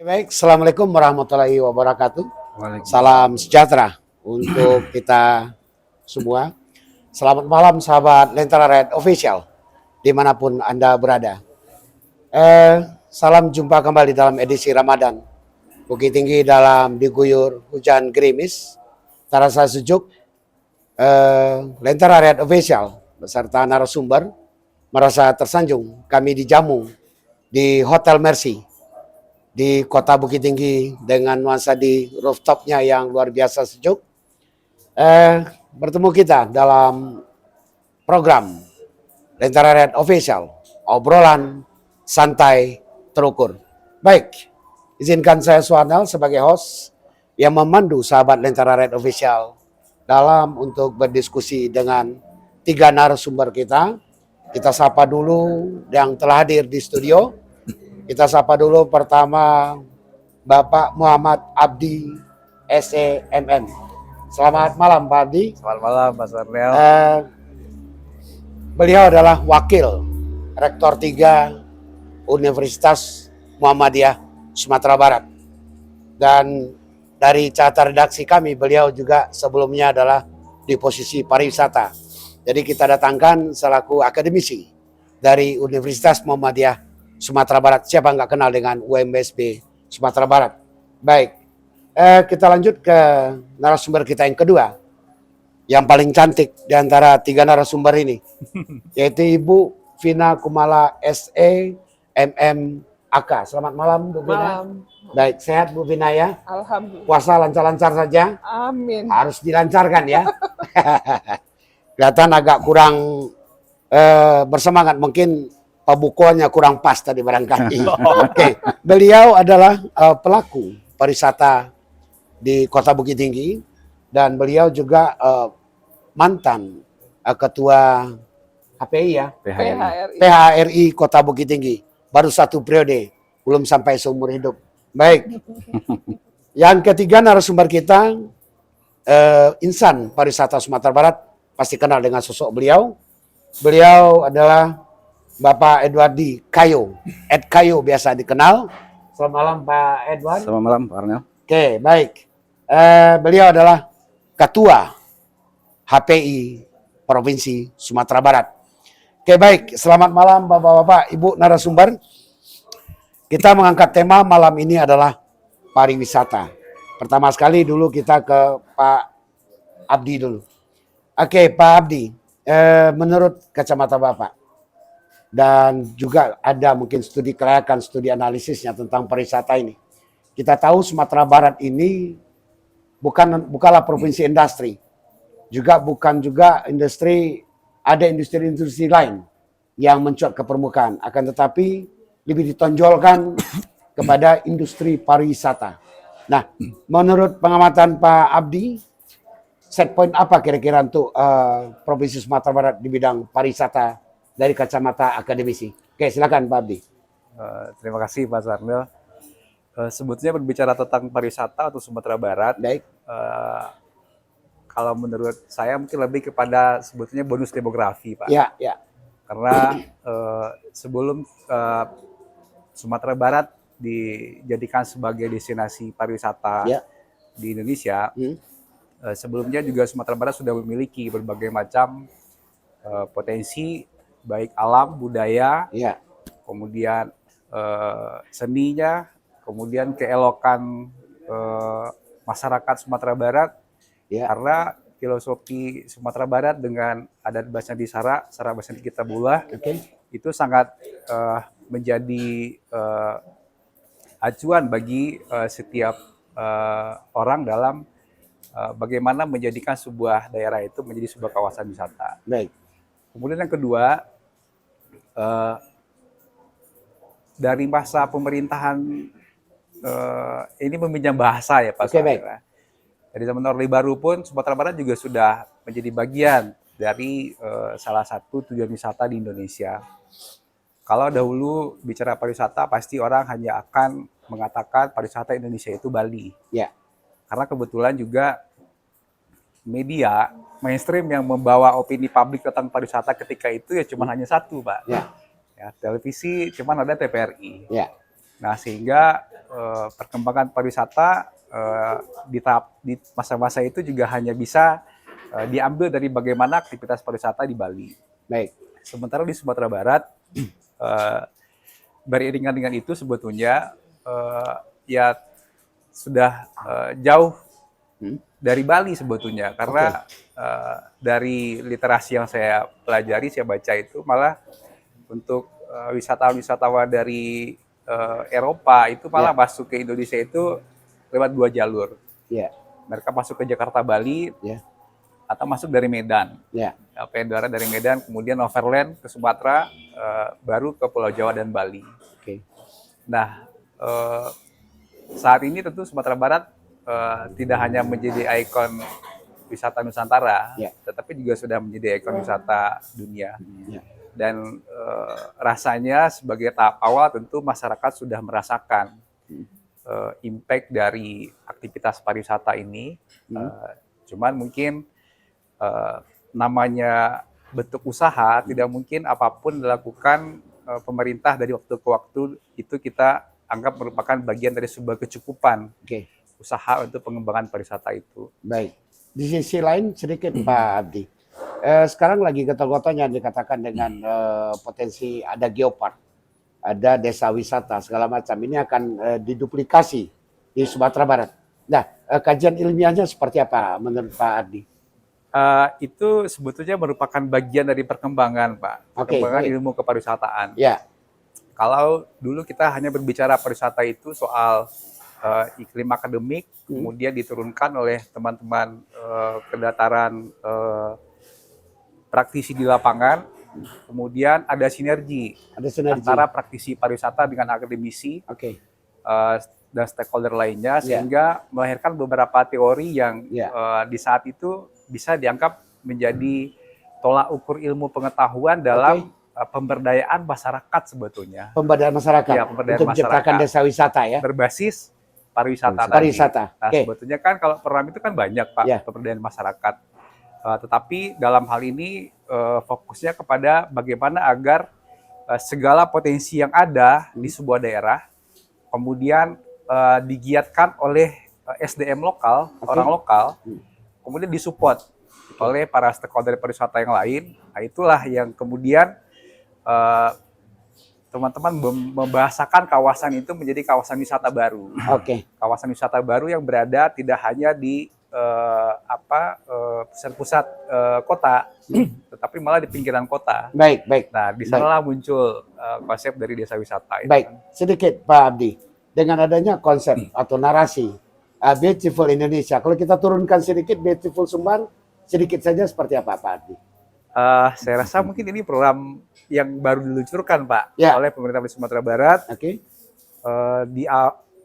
Baik, Assalamualaikum warahmatullahi wabarakatuh. Waalaikumsalam. Salam sejahtera untuk kita semua. Selamat malam sahabat Lentera Red Official, dimanapun Anda berada. Salam jumpa kembali dalam edisi Ramadan. Bukit Tinggi dalam diguyur hujan gerimis, terasa sejuk. Lentera Red Official beserta narasumber merasa tersanjung. Kami dijamu di Hotel Mercy di kota Bukit Tinggi dengan nuansa di rooftopnya yang luar biasa sejuk. Bertemu kita dalam program Lentera Red Official, obrolan santai terukur. Baik, izinkan saya Suanel sebagai host yang memandu sahabat Lentera Red Official dalam untuk berdiskusi dengan tiga narasumber kita. Kita sapa dulu yang telah hadir di studio. Kita sapa dulu pertama Bapak Muhammad Abdi SEMM. Selamat malam Pak Abdi. Selamat malam Mas Arnel. Beliau adalah Wakil Rektor 3 Universitas Muhammadiyah Sumatera Barat. Dan dari catatan redaksi kami, beliau juga sebelumnya adalah di posisi pariwisata. Jadi kita datangkan selaku akademisi dari Universitas Muhammadiyah Sumatera Barat. Siapa nggak kenal dengan UMBSB Sumatera Barat? Baik, kita lanjut ke narasumber kita yang kedua, yang paling cantik di antara tiga narasumber ini, yaitu Ibu Vina Kumala SE MM AK. Selamat malam Bu Vina. Malam. Baik, sehat Bu Vina ya? Alhamdulillah. Puasa lancar-lancar saja? Amin. Harus dilancarkan ya. Kelihatan agak kurang bersemangat, mungkin pembukuannya kurang pas tadi barangkali. Oke. Beliau adalah pelaku pariwisata di Kota Bukit Tinggi dan beliau juga mantan ketua HPI ya, PHRI. PHRI Kota Bukit Tinggi. Baru 1 periode, belum sampai seumur hidup. Baik. Yang ketiga narasumber kita insan pariwisata Sumatera Barat, pasti kenal dengan sosok beliau. Beliau adalah Bapak Edwardi Kayo, Ed Kayo biasa dikenal. Selamat malam Pak Edward. Selamat malam Pak Arnel. Oke, baik. Beliau adalah Ketua HPI Provinsi Sumatera Barat. Oke, baik. Selamat malam Bapak-Bapak, Ibu narasumber. Kita mengangkat tema malam ini adalah pariwisata. Pertama sekali dulu kita ke Pak Abdi dulu. Oke, Pak Abdi, menurut kacamata Bapak, dan juga ada mungkin studi kelayakan, studi analisisnya tentang pariwisata ini. Kita tahu Sumatera Barat ini bukanlah provinsi industri, bukan juga industri, ada industri-industri lain yang mencuat ke permukaan, akan tetapi lebih ditonjolkan kepada industri pariwisata. Nah, menurut pengamatan Pak Abdi, set point apa kira-kira untuk provinsi Sumatera Barat di bidang pariwisata dari kacamata akademisi? Oke, silakan Pak Abdi. Terima kasih Pak Arnel. Sebetulnya berbicara tentang pariwisata atau Sumatera Barat, Baik. Kalau menurut saya mungkin lebih kepada sebetulnya bonus demografi Pak. Ya, ya. Karena sebelum Sumatera Barat dijadikan sebagai destinasi pariwisata Ya. di Indonesia, sebelumnya juga Sumatera Barat sudah memiliki berbagai macam potensi, baik alam, budaya, Ya. kemudian seninya, kemudian keelokan masyarakat Sumatera Barat, Ya. karena filosofi Sumatera Barat dengan adat Basandi Sara Basandi Kitabullah, Oke. itu sangat menjadi acuan bagi setiap orang dalam bagaimana menjadikan sebuah daerah itu menjadi sebuah kawasan wisata. Baik. Kemudian yang kedua, dari masa pemerintahan ini meminjam bahasa ya Pak. Oke, baik. Dari zaman Orde Baru pun Sumatera Barat juga sudah menjadi bagian dari salah satu tujuan wisata di Indonesia. Kalau dahulu bicara pariwisata pasti orang hanya akan mengatakan pariwisata Indonesia itu Bali. Ya. Karena kebetulan juga media mainstream yang membawa opini publik tentang pariwisata ketika itu ya cuma hanya satu, Pak. Ya. Ya, televisi cuma ada TVRI. Ya. Nah, sehingga perkembangan pariwisata di masa-masa itu juga hanya bisa diambil dari bagaimana aktivitas pariwisata di Bali. Baik. Sementara di Sumatera Barat, eh, beriringan dengan itu sebetulnya ya sudah jauh dari Bali sebetulnya, karena dari literasi yang saya pelajari, saya baca itu malah untuk wisatawan dari Eropa itu malah masuk ke Indonesia itu lewat 2 jalur. Ya. Mereka masuk ke Jakarta, Bali, Ya. atau masuk dari Medan. Ya. Pendarat dari Medan, kemudian overland ke Sumatera, baru ke Pulau Jawa dan Bali. Oke. Nah, saat ini tentu Sumatera Barat tidak hanya menjadi ikon wisata Nusantara, tetapi juga sudah menjadi ikon wisata dunia. Ya. Dan rasanya sebagai tahap awal tentu masyarakat sudah merasakan impact dari aktivitas pariwisata ini. Cuman mungkin namanya bentuk usaha, tidak mungkin apapun dilakukan pemerintah dari waktu ke waktu itu kita anggap merupakan bagian dari sebuah kecukupan usaha untuk pengembangan pariwisata itu. Baik. Di sisi lain sedikit Pak Abdi. Sekarang lagi getol-getolnya dikatakan dengan potensi ada geopark, ada desa wisata segala macam. Ini akan diduplikasi di Sumatera Barat. Nah, kajian ilmiahnya seperti apa menurut Pak Abdi? Itu sebetulnya merupakan bagian dari perkembangan, Pak. Perkembangan ilmu kepariwisataan. Ya. Kalau dulu kita hanya berbicara pariwisata itu soal iklim akademik, kemudian diturunkan oleh teman-teman kedataran praktisi di lapangan, kemudian ada sinergi antara praktisi pariwisata dengan akademisi dan stakeholder lainnya, sehingga melahirkan beberapa teori yang di saat itu bisa dianggap menjadi tolak ukur ilmu pengetahuan dalam pemberdayaan masyarakat sebetulnya. Pemberdayaan masyarakat. Ya, pemberdayaan untuk menciptakan desa wisata ya. Berbasis pariwisata. Nah, sebetulnya kan kalau program itu kan banyak Pak, pemberdayaan masyarakat. Tetapi dalam hal ini fokusnya kepada bagaimana agar segala potensi yang ada di sebuah daerah kemudian digiatkan oleh SDM lokal, orang lokal, kemudian disupport oleh para stakeholder pariwisata yang lain. Nah, itulah yang kemudian teman-teman membahasakan kawasan itu menjadi kawasan wisata baru. Kawasan wisata baru yang berada tidak hanya di pusat-pusat kota, tetapi malah di pinggiran kota. Baik. Nah, di sanalah muncul konsep dari desa wisata. Baik, sedikit Pak Abdi. Dengan adanya konsep atau narasi Beautiful Indonesia, kalau kita turunkan sedikit Beautiful Sumbar, sedikit saja seperti apa Pak Abdi? Saya rasa mungkin ini program yang baru diluncurkan Pak oleh pemerintah di Sumatera Barat di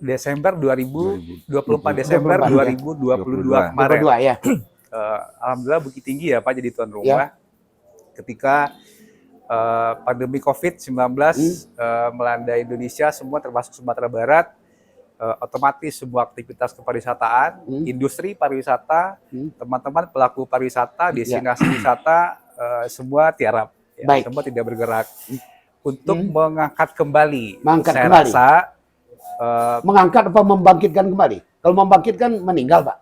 Desember 24 Desember 2022 kemarin. Alhamdulillah Bukit Tinggi ya Pak jadi tuan rumah ketika pandemi COVID-19 melanda Indonesia semua termasuk Sumatera Barat. Otomatis semua aktivitas kepariwisataan, industri pariwisata, teman-teman pelaku pariwisata, destinasi wisata, semua tiarap, semua tidak bergerak untuk mengangkat kembali. Rasa mengangkat apa membangkitkan kembali? Kalau membangkitkan meninggal, Pak.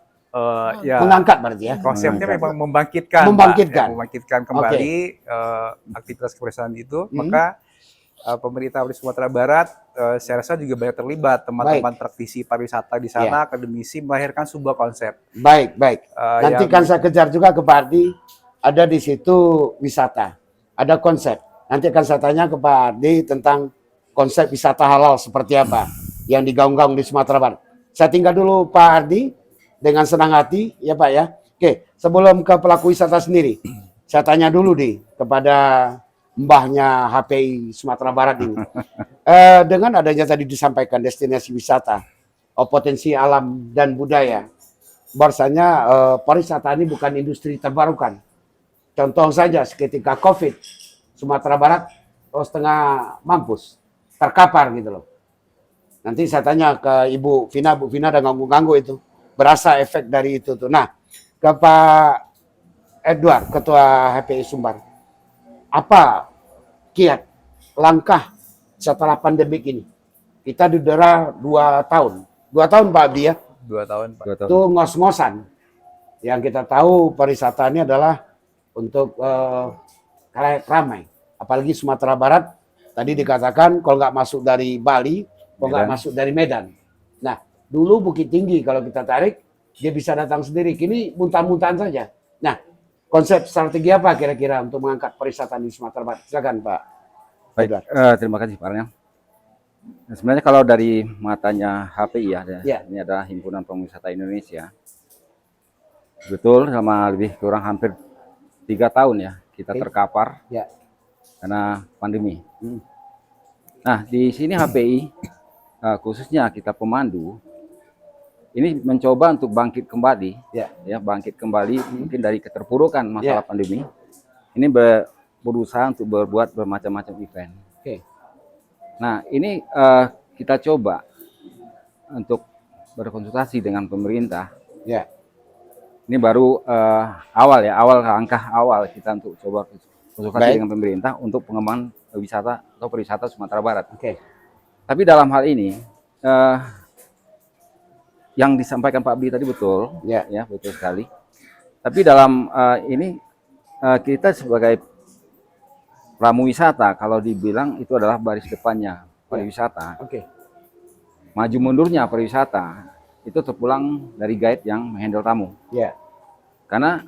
Mengangkat berarti ya. Konsepnya memang membangkitkan kembali aktivitas kepariwisataan itu, maka pemerintah di Sumatera Barat, saya rasa juga banyak terlibat teman-teman praktisi pariwisata di sana, akademisi melahirkan sebuah konsep. Baik. Nanti kan saya kejar juga ke Pak Ardi, ada di situ wisata, ada konsep. Nanti akan saya tanya ke Pak Ardi tentang konsep wisata halal seperti apa yang digaung-gaung di Sumatera Barat. Saya tinggal dulu Pak Ardi dengan senang hati, ya Pak ya. Oke, sebelum ke pelaku wisata sendiri, saya tanya dulu nih kepada mbahnya HPI Sumatera Barat ini. Dengan adanya tadi disampaikan destinasi wisata, potensi alam dan budaya, bahwasanya pariwisata ini bukan industri terbarukan. Contoh saja seketika COVID, Sumatera Barat setengah mampus, terkapar gitu loh. Nanti saya tanya ke Bu Vina ada ganggu-ganggu itu, berasa efek dari itu tuh. Nah, ke Pak Edward, Ketua HPI Sumbar. Apa kiat langkah setelah pandemik ini kita didera 2 tahun. 2 tahun Pak Abdi ya. 2 tahun, Pak. 2 tahun. Itu ngos-ngosan. Yang kita tahu pariwisata ini adalah untuk kalayak ramai. Apalagi Sumatera Barat, tadi dikatakan kalau nggak masuk dari Bali, kalau nggak Medan. masuk dari Medan. Nah, dulu Bukit Tinggi kalau kita tarik, dia bisa datang sendiri. Kini muntahan-muntahan saja. Nah, konsep strategi apa kira-kira untuk mengangkat pariwisata di Sumatera Barat? Silakan Pak. Baik, Edward. terima kasih Pak Arnel. Nah, sebenarnya kalau dari matanya HPI Ya. ini adalah Himpunan Pariwisata Indonesia. Betul, sama lebih kurang hampir 3 tahun ya kita Oke. terkapar Ya. karena pandemi. Hmm. Nah, di sini HPI khususnya kita pemandu ini mencoba untuk bangkit kembali, Ya. bangkit kembali mungkin dari keterpurukan masalah Ya. pandemi. Ini berusaha untuk berbuat bermacam-macam event. Oke. Nah, ini kita coba untuk berkonsultasi dengan pemerintah. Ya. Ini baru awal langkah awal kita untuk coba konsultasi Baik. dengan pemerintah untuk pengembangan wisata atau pariwisata Sumatera Barat. Oke. Tapi dalam hal ini yang disampaikan Pak Abdi tadi betul, Ya. ya betul sekali. Tapi dalam ini kita sebagai pramu wisata, kalau dibilang itu adalah baris depannya pariwisata. Oke. Maju mundurnya pariwisata itu terpulang dari guide yang menghandle tamu. Ya. Karena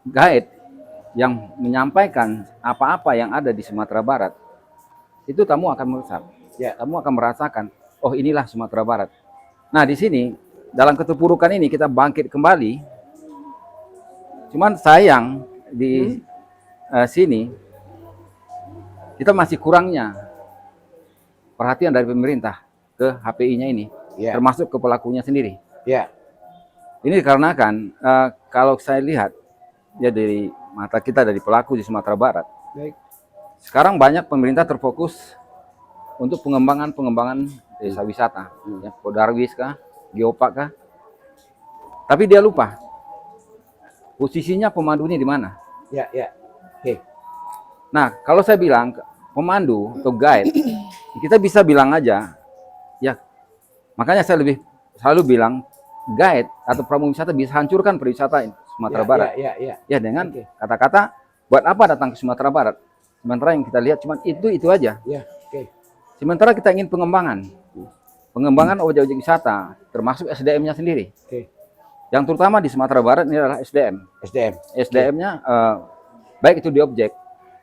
guide yang menyampaikan apa-apa yang ada di Sumatera Barat, itu tamu akan meresap. Ya. Tamu akan merasakan, oh inilah Sumatera Barat. Nah di sini, dalam keterpurukan ini kita bangkit kembali. Cuman sayang di sini, kita masih kurangnya perhatian dari pemerintah ke HPI-nya ini, Ya. termasuk ke pelakunya sendiri. Ya. Ini dikarenakan kalau saya lihat ya dari mata kita dari pelaku di Sumatera Barat, Baik. sekarang banyak pemerintah terfokus untuk pengembangan desa wisata, ya, Kodarwis kah, Geopark kah, tapi dia lupa posisinya pemandu ini di mana. Ya. Ya. Oke. Nah, kalau saya bilang pemandu atau guide, kita bisa bilang aja, ya makanya saya selalu bilang guide atau pramu wisata bisa hancurkan pariwisata Sumatera Barat. Ya. Ya dengan Oke. kata-kata, buat apa datang ke Sumatera Barat? Sementara yang kita lihat cuma itu aja. Ya. Oke. Sementara kita ingin pengembangan objek-objek wisata, termasuk SDM-nya sendiri. Oke. Yang terutama di Sumatera Barat ini adalah SDM. SDM. SDM-nya baik itu di objek,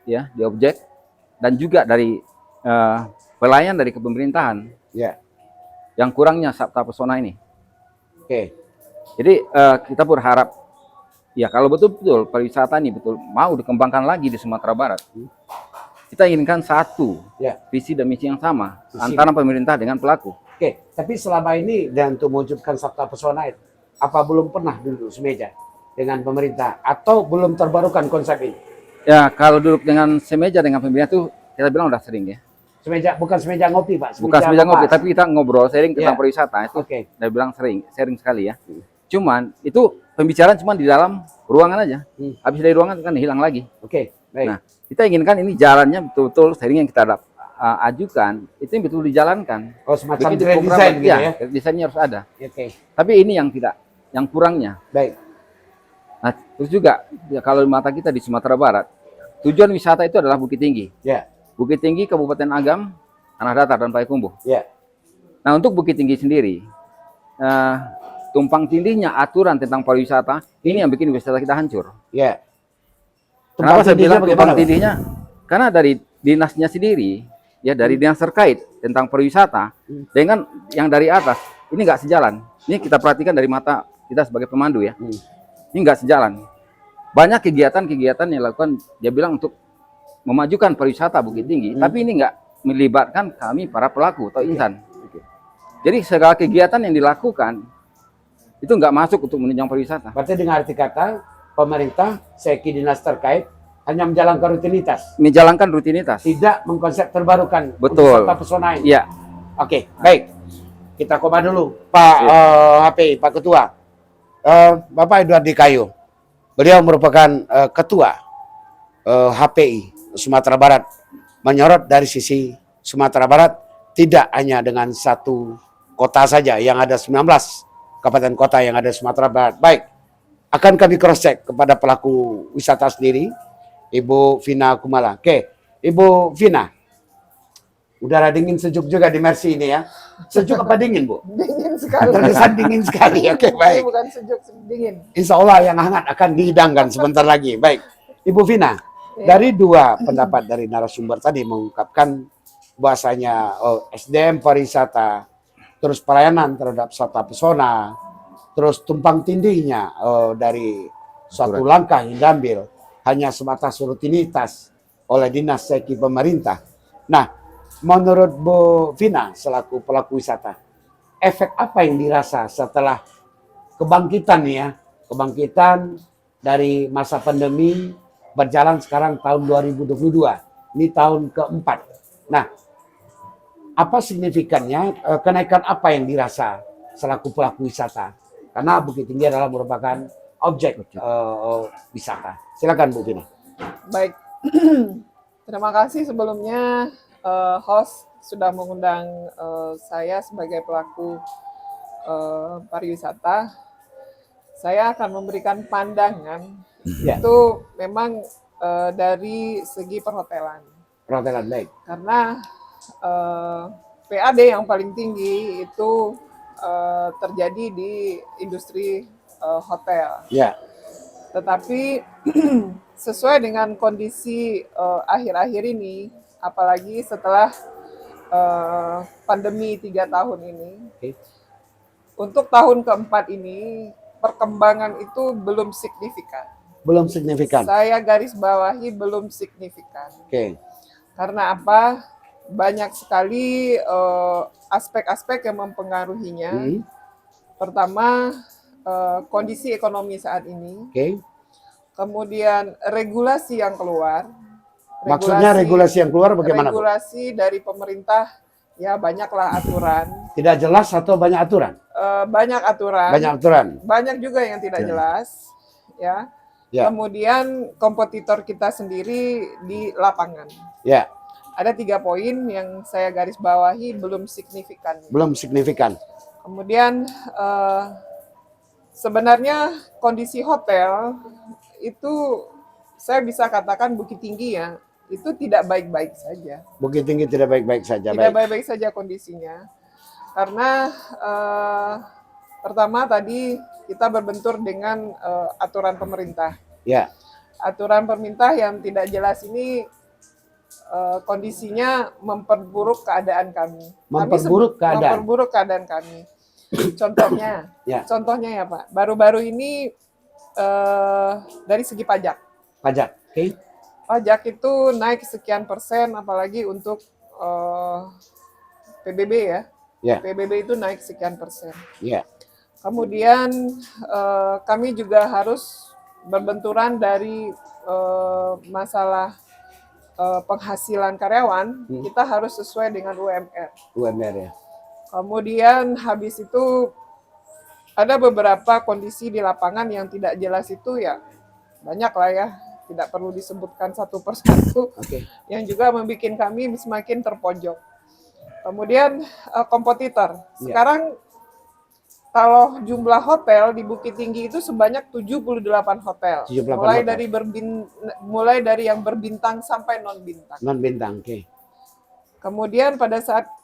ya di objek, dan juga dari pelayan dari kepemerintahan. Ya. Yang kurangnya Sabta Pesona ini. Oke. Jadi kita berharap ya kalau betul-betul pariwisata ini betul mau dikembangkan lagi di Sumatera Barat, kita inginkan satu Ya. visi dan misi yang sama Visi. antara pemerintah dengan pelaku. Oke, tapi selama ini dan untuk mewujudkan Sabta Pesona itu, apa belum pernah duduk semeja dengan pemerintah atau belum terbarukan konsep ini? Ya kalau duduk dengan semeja dengan pemerintah itu kita bilang udah sering ya. Semeja bukan semeja ngopi, Pak. Bukan semeja ngopi, membahas. tapi kita ngobrol sharing tentang Ya. pariwisata itu. Oke. Saya bilang sharing sekali ya. Cuman itu pembicaraan cuma di dalam ruangan aja. Habis dari ruangan kan hilang lagi. Oke, baik. Nah, kita inginkan ini jalannya betul-betul sharing yang kita ajukan itu yang betul dijalankan. Oh, semacam Begitu grand program, design gitu ya. desainnya harus ada. Oke, Tapi ini yang tidak, yang kurangnya. baik. Nah, terus juga ya, kalau di mata kita di Sumatera Barat, tujuan wisata itu adalah Bukit Tinggi. Ya, Bukit Tinggi, Kabupaten Agam, Tanah Datar dan Payakumbuh. ya. Nah, untuk Bukit Tinggi sendiri, tumpang tindihnya aturan tentang pariwisata ini yang bikin wisata kita hancur. Ya. Kenapa saya bilang bagaimana, tumpang Pak? tindihnya? Karena dari dinasnya sendiri, ya dari dinas terkait tentang pariwisata dengan yang dari atas ini nggak sejalan. Ini kita perhatikan dari mata kita sebagai pemandu ya. Ini nggak sejalan. Banyak kegiatan-kegiatan yang dilakukan, dia bilang untuk memajukan pariwisata Bukit Tinggi, tapi ini nggak melibatkan kami para pelaku atau insan. Jadi segala kegiatan yang dilakukan itu nggak masuk untuk menunjang pariwisata. Berarti dengan arti kata pemerintah, seki dinas terkait hanya menjalankan rutinitas, Menjalankan rutinitas. tidak mengkonsep terbarukan untuk Betul. Sabta Pesona ini. Iya. Oke, baik. Kita koma dulu, Pak HPI, Pak Ketua. Bapak Edward Dikayu. Beliau merupakan ketua HPI Sumatera Barat, menyorot dari sisi Sumatera Barat tidak hanya dengan satu kota saja yang ada 19 kabupaten kota yang ada Sumatera Barat. Baik, akan kami cross check kepada pelaku wisata sendiri, Ibu Vina Kumala. Oke, Ibu Vina, udara dingin sejuk juga di Mercy ini ya. Sejuk apa dingin, Bu? Dingin sekali. Terkesan dingin sekali. Oke, Ini baik. bukan sejuk, dingin. Insya Allah yang hangat akan dihidangkan sebentar lagi. Baik, Ibu Vina, dari dua pendapat dari narasumber tadi mengungkapkan bahasanya SDM pariwisata, terus pelayanan terhadap wisata pesona, terus tumpang tindihnya dari suatu langkah yang diambil hanya sebatas rutinitas oleh dinas seki pemerintah. Nah, menurut Bu Vina selaku pelaku wisata, efek apa yang dirasa setelah kebangkitan nih ya, kebangkitan dari masa pandemi berjalan sekarang tahun 2022, ini tahun keempat. Nah, apa signifikannya, kenaikan apa yang dirasa selaku pelaku wisata? Karena Bukit Tinggi adalah merupakan objek wisata. Silakan Bu Vina. Baik, terima kasih sebelumnya host sudah mengundang saya sebagai pelaku pariwisata. Saya akan memberikan pandangan itu memang dari segi perhotelan. Perhotelan, baik. Karena PAD yang paling tinggi itu terjadi di industri hotel. Ya, Tetapi sesuai dengan kondisi akhir-akhir ini, apalagi setelah pandemi 3 tahun ini, Oke. untuk tahun keempat ini perkembangan itu belum signifikan. Belum signifikan. Saya garis bawahi belum signifikan. Oke. Karena apa? Banyak sekali aspek-aspek yang mempengaruhinya. Pertama, kondisi ekonomi saat ini. Oke. Kemudian regulasi yang keluar. Maksudnya regulasi yang keluar bagaimana, Bu? Regulasi dari pemerintah, ya banyaklah aturan. Tidak jelas atau banyak aturan? Banyak aturan. Banyak aturan. Banyak juga yang tidak jelas. Ya. Ya. Kemudian kompetitor kita sendiri di lapangan. Ya, Ada 3 poin yang saya garis bawahi belum signifikan. belum signifikan. Kemudian sebenarnya kondisi hotel itu saya bisa katakan Bukit Tinggi ya, itu tidak baik-baik saja. Bukit Tinggi tidak baik-baik saja. Tidak Baik. baik-baik saja kondisinya. Karena pertama tadi kita berbentur dengan aturan pemerintah. Ya, Aturan pemerintah yang tidak jelas ini kondisinya memperburuk keadaan kami. Memperburuk keadaan. Memperburuk keadaan kami. Contohnya, Ya. contohnya ya Pak, baru-baru ini dari segi pajak. pajak. Oke. Pajak itu naik sekian persen, apalagi untuk PBB ya. Ya. PBB itu naik sekian persen. Ya. Kemudian kami juga harus berbenturan dari masalah penghasilan karyawan, kita harus sesuai dengan UMR. UMR ya. Kemudian habis itu ada beberapa kondisi di lapangan yang tidak jelas itu ya banyak lah ya, tidak perlu disebutkan satu persatu, Oke. yang juga membuat kami semakin terpojok. Kemudian kompetitor. Sekarang kalau jumlah hotel di Bukit Tinggi itu sebanyak 78 hotel. 78 mulai hotel. dari mulai dari yang berbintang sampai non bintang. Non bintang. Oke. Kemudian pada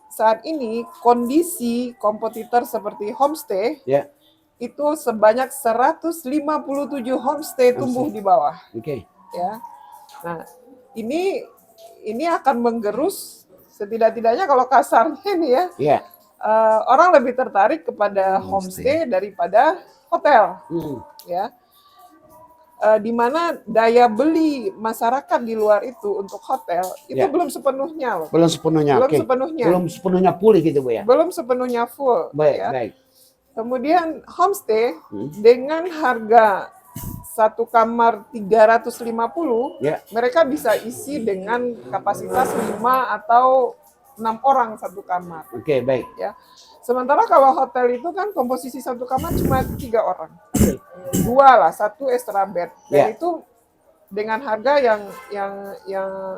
saat ini kondisi kompetitor seperti homestay Ya. itu sebanyak 157 homestay tumbuh di bawah, Oke. ya. Nah, ini akan menggerus setidak-tidaknya kalau kasarnya nih ya. Ya. Orang lebih tertarik kepada homestay daripada hotel, ya. Di mana daya beli masyarakat di luar itu untuk hotel itu Ya. belum sepenuhnya loh. Belum sepenuhnya. Belum Oke. sepenuhnya. Belum sepenuhnya pulih gitu, Bu ya. Belum sepenuhnya full. Baik, ya. baik. Kemudian homestay dengan harga satu kamar 350, Ya. mereka bisa isi dengan kapasitas 5 atau 6 orang satu kamar. Oke, baik. Ya. Sementara kalau hotel itu kan komposisi satu kamar cuma 3 orang. 2 lah, 1 extra bed. Dan Ya. itu dengan harga yang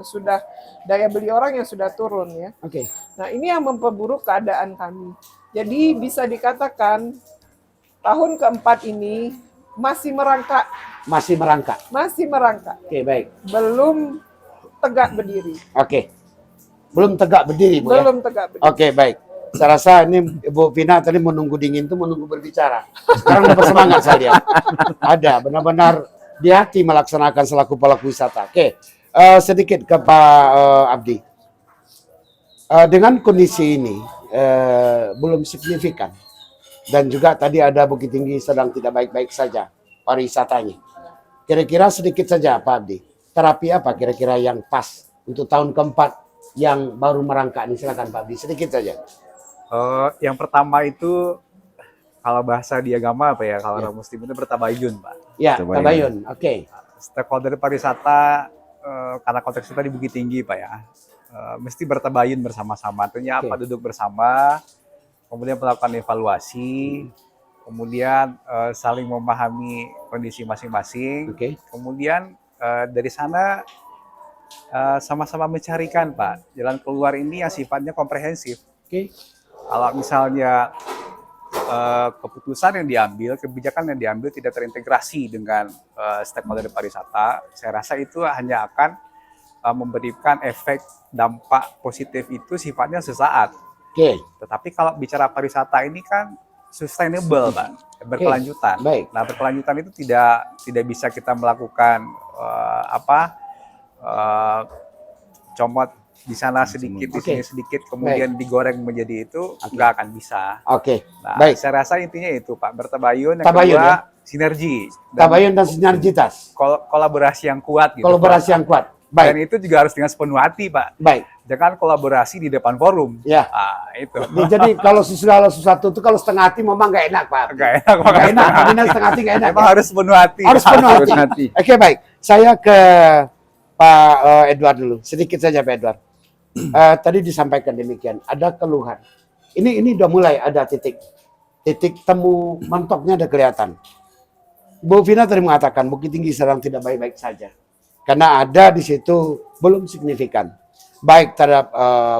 sudah daya beli orang yang sudah turun ya. Oke. Nah, ini yang memperburuk keadaan kami. Jadi bisa dikatakan tahun keempat ini masih merangkak, Masih merangkak. Masih merangkak. Oke, baik. Belum tegak berdiri. Oke. Belum tegak berdiri, Bu, ya? Belum tegak berdiri. Oke, baik. Saya rasa ini Ibu Vina tadi menunggu dingin itu menunggu berbicara. Sekarang udah bersemangat saya lihat. Ada, benar-benar di hati melaksanakan selaku pelaku wisata. Oke, sedikit ke Pak Abdi. Dengan kondisi ini belum signifikan. Dan juga tadi ada Bukit Tinggi sedang tidak baik-baik saja pariwisatanya. Kira-kira sedikit saja Pak Abdi. Terapi apa kira-kira yang pas untuk tahun keempat yang baru merangkak ini? Silakan Pak Abdi, sedikit saja. Yang pertama itu kalau bahasa di agama apa ya, kalau orang Muslim itu bertabayun, Pak. Ya, Tabayun. tabayun. Oke. Stakeholder pariwisata karena konteks kita di Bukit Tinggi, Pak ya, mesti bertabayun bersama-sama. Artinya apa? Oke. Duduk bersama, kemudian melakukan evaluasi, kemudian saling memahami kondisi masing-masing, Oke. kemudian dari sana sama-sama mencarikan, Pak, jalan keluar ini yang sifatnya komprehensif. Oke. Kalau misalnya keputusan yang diambil, kebijakan yang diambil tidak terintegrasi dengan stakeholder pariwisata, saya rasa itu hanya akan memberikan efek dampak positif itu sifatnya sesaat. Oke. Tetapi kalau bicara pariwisata ini kan sustainable, Pak, berkelanjutan. Baik. Nah, berkelanjutan itu tidak bisa kita melakukan comot di sana sedikit, di sini Oke. sedikit, kemudian digoreng menjadi itu, Oke. nggak akan bisa. Oke. Nah, Baik. saya rasa intinya itu, Pak, bertabayun. Yang Tabayun, kedua, ya? sinergi. Tabayun dan sinergitas. Kolaborasi yang kuat. Gitu, Kolaborasi Pak. yang kuat. Dan Baik. itu juga harus dengan sepenuh hati, Pak. Baik. Jangan kolaborasi di depan forum. Ya. Itu. Jadi kalau sesuatu itu kalau setengah hati memang nggak enak Pak. Nggak enak, Pak. Nggak enak. Karena setengah hati nggak enak. Emang ya? harus sepenuh hati. Harus penuh Harus hati. hati. Oke, baik. Saya ke Pak Edward dulu. Sedikit saja Pak Edward. Tadi disampaikan demikian. Ada keluhan. Ini udah mulai ada titik temu mentoknya ada kelihatan. Bu Vina tadi mengatakan Bukit Tinggi sedang tidak baik-baik saja. Karena ada di situ belum signifikan. Baik terhadap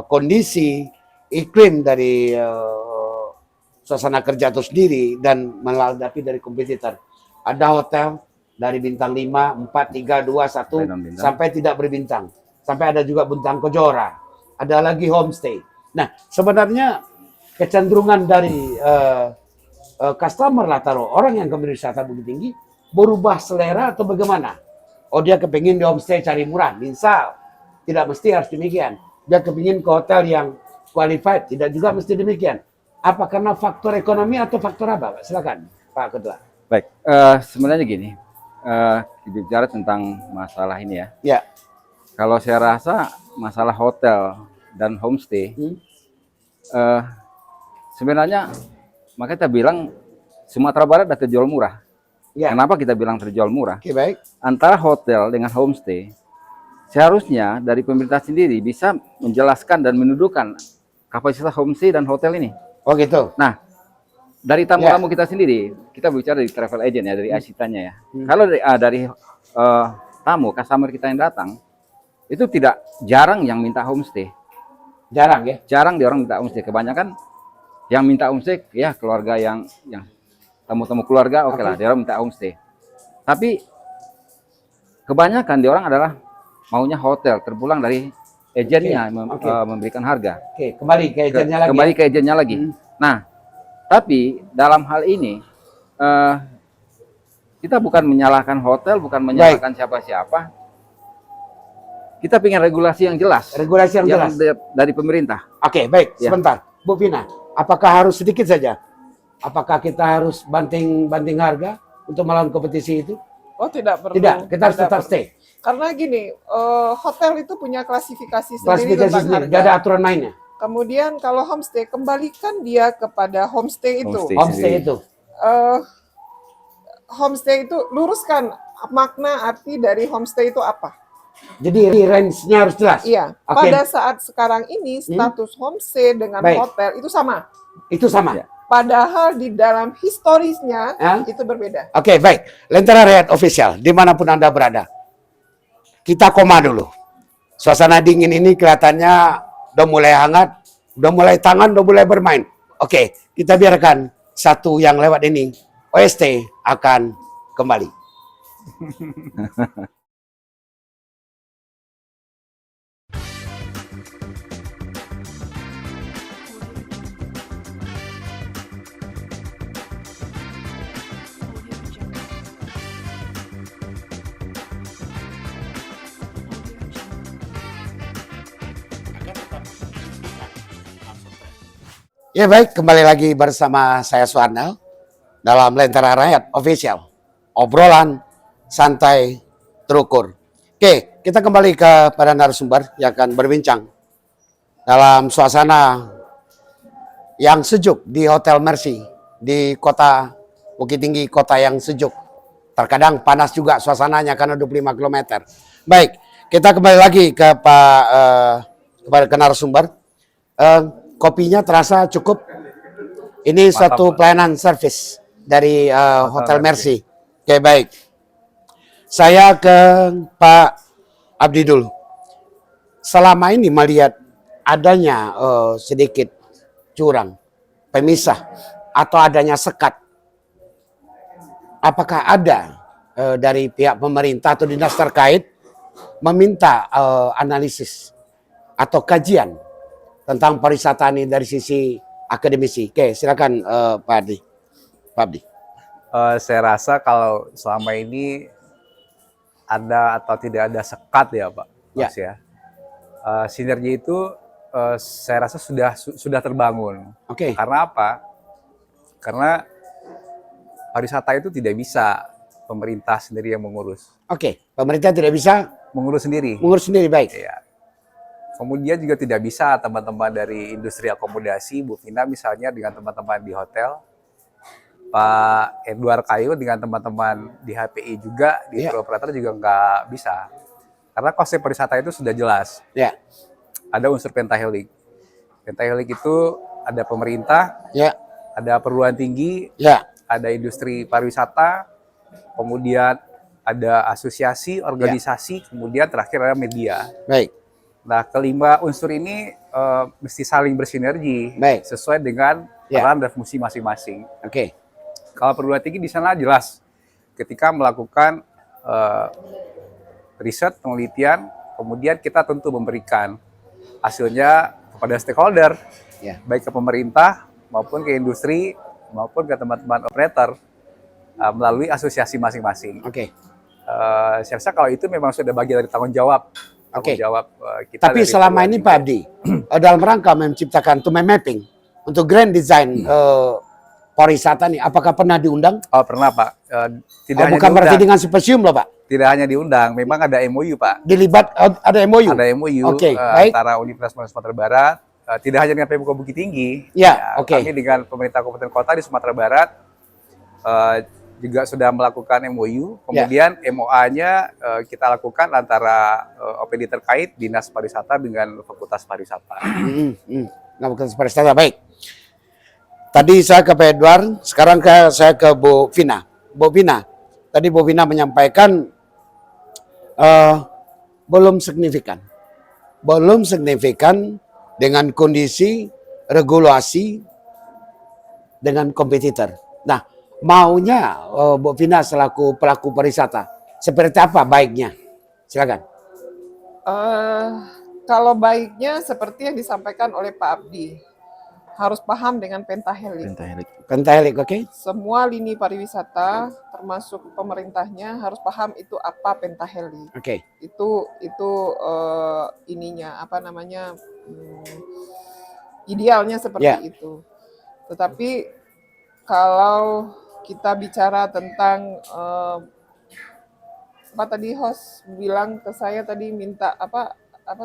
kondisi iklim dari suasana kerja itu sendiri dan menghadapi dari kompetitor. Ada hotel dari bintang 5, 4, 3, 2, 1 Bintang. sampai tidak berbintang. Sampai ada juga bintang Kejora. Ada lagi homestay. Nah, sebenarnya kecenderungan dari customer lah taruh orang yang ke wisata Bukit Tinggi berubah selera atau bagaimana? Oh, dia kepingin di homestay cari murah, misal. Tidak mesti harus demikian. Dia kepingin ke hotel yang qualified, tidak juga mesti demikian. Apa karena faktor ekonomi atau faktor apa, Pak? Silakan, Pak Ketua. Baik, sebenarnya gini, bicara tentang masalah ini ya. Ya. Kalau saya rasa masalah hotel dan homestay, sebenarnya maka kita bilang Sumatera Barat sudah terjual murah. Ya. Kenapa kita bilang terjual murah? Oke, baik. Antara hotel dengan homestay, seharusnya dari pemerintah sendiri bisa menjelaskan dan mendudukan kapasitas homestay dan hotel ini. Oh, gitu. Nah, dari tamu-tamu kita sendiri, kita bicara dari travel agent ya, dari asitanya ya. Kalau dari tamu, customer kita yang datang, itu tidak jarang yang minta homestay. Jarang ya? Jarang dia orang minta homestay. Kebanyakan yang minta homestay ya keluarga yang tamu-tamu keluarga, oke lah, dia orang minta homestay. Tapi kebanyakan dia orang adalah maunya hotel, terpulang dari agennya memberikan harga. Oke, kembali ke agennya lagi. Kembali ke agennya lagi. Nah, tapi dalam hal ini kita bukan menyalahkan hotel, bukan menyalahkan siapa-siapa. Kita ingin regulasi yang jelas. Regulasi yang jelas. Dari pemerintah. Oke, baik. Ya. Sebentar. Bu Vina, apakah harus sedikit saja? Apakah kita harus banting harga untuk melawan kompetisi itu? Oh, tidak perlu. Tidak, kita harus Tidak tetap perlu. stay. Karena gini, hotel itu punya klasifikasi sendiri Klasifikasi tentang sendiri, harga. tidak ada aturan mainnya. Kemudian kalau homestay, kembalikan dia kepada homestay itu. Homestay. Homestay itu. Homestay itu, luruskan makna arti dari homestay itu apa? Jadi range-nya harus jelas. Iya, Oke. pada saat sekarang ini status homestay dengan Baik. hotel itu sama. Itu sama. Ya. Padahal di dalam historisnya Ya. itu berbeda. Oke, baik. Lentera Rakyat Official, dimanapun Anda berada. kita koma dulu. Suasana dingin ini kelihatannya udah mulai hangat, udah mulai tangan, udah mulai bermain. Oke, kita biarkan satu yang lewat ini, OST akan kembali. Ya baik, kembali lagi bersama saya Suarnel dalam Lentera Rakyat Official. Obrolan santai terukur. Oke, kita kembali kepada narasumber yang akan berbincang dalam suasana yang sejuk di Hotel Mercy di kota Bukit Tinggi, kota yang sejuk. Terkadang panas juga suasananya karena 25 km. Baik, kita kembali lagi ke kepada narasumber. Kopinya terasa cukup. Ini suatu pelayanan service dari Hotel Mercy. Oke, baik. Saya ke Pak Abdi dulu. Selama ini melihat adanya sedikit curang, pemisah, atau adanya sekat. Apakah ada dari pihak pemerintah atau dinas terkait meminta analisis atau kajian tentang pariwisata ini dari sisi akademisi? Oke, silakan Pak Abdi. Pak Abdi. Saya rasa kalau selama ini ada atau tidak ada sekat ya Pak, Mas ya. Sinergi itu saya rasa sudah terbangun. Oke. Karena apa? Karena pariwisata itu tidak bisa pemerintah sendiri yang mengurus. Oke, pemerintah tidak bisa Mengurus sendiri. mengurus sendiri, baik. Ya. Kemudian juga tidak bisa teman-teman dari industri akomodasi, Bu Vina misalnya dengan teman-teman di hotel, Pak Edward Kayu dengan teman-teman di HPI juga, di tour operator juga nggak bisa. Karena konsep pariwisata itu sudah jelas. Ya. Ada unsur pentahelik. Pentahelik itu ada pemerintah, Ya. ada perguruan tinggi, Ya. ada industri pariwisata, kemudian ada asosiasi, organisasi, kemudian terakhir ada media. Baik. Nah, kelima unsur ini mesti saling bersinergi Baik. sesuai dengan peran dan fungsi masing-masing. Oke. Kalau perguruan tinggi di sana jelas ketika melakukan riset, penelitian, kemudian kita tentu memberikan hasilnya kepada stakeholder, baik ke pemerintah maupun ke industri maupun ke teman-teman operator melalui asosiasi masing-masing. Oke. Saya rasa kalau itu memang sudah bagian dari tanggung jawab. Oke. Kita. Tapi selama ini Pak Abdi, dalam rangka menciptakan to mapping untuk grand design pariwisata nih, apakah pernah diundang? Oh pernah Pak. Tidak hanya Bukan berarti diundang. dengan simposium loh Pak. Tidak hanya diundang, memang ada MOU Pak. Dilibat ada MOU. Ada MOU Oke, baik. antara Universitas Sumatera Barat, tidak hanya dengan Pemko Bukit Tinggi. Ya, oke. Kami dengan pemerintah kabupaten kota di Sumatera Barat juga sudah melakukan MOU. Kemudian MOA-nya kita lakukan antara OPD terkait Dinas Pariwisata dengan Fakultas Pariwisata. Nah, bukan pariwisata, baik. Tadi saya ke Pak Edward, sekarang saya ke Bu Vina. Bu Vina, tadi Bu Vina menyampaikan belum signifikan. Belum signifikan dengan kondisi regulasi dengan kompetitor. Nah, maunya Bu Vina selaku pelaku pariwisata, seperti apa baiknya? Silakan. Kalau baiknya seperti yang disampaikan oleh Pak Abdi, harus paham dengan pentahelik. Pentahelik, oke? Semua lini pariwisata, termasuk pemerintahnya, harus paham itu apa pentahelik. Oke. Itu ininya apa namanya idealnya seperti itu. Tetapi kalau kita bicara tentang apa tadi host bilang ke saya tadi minta apa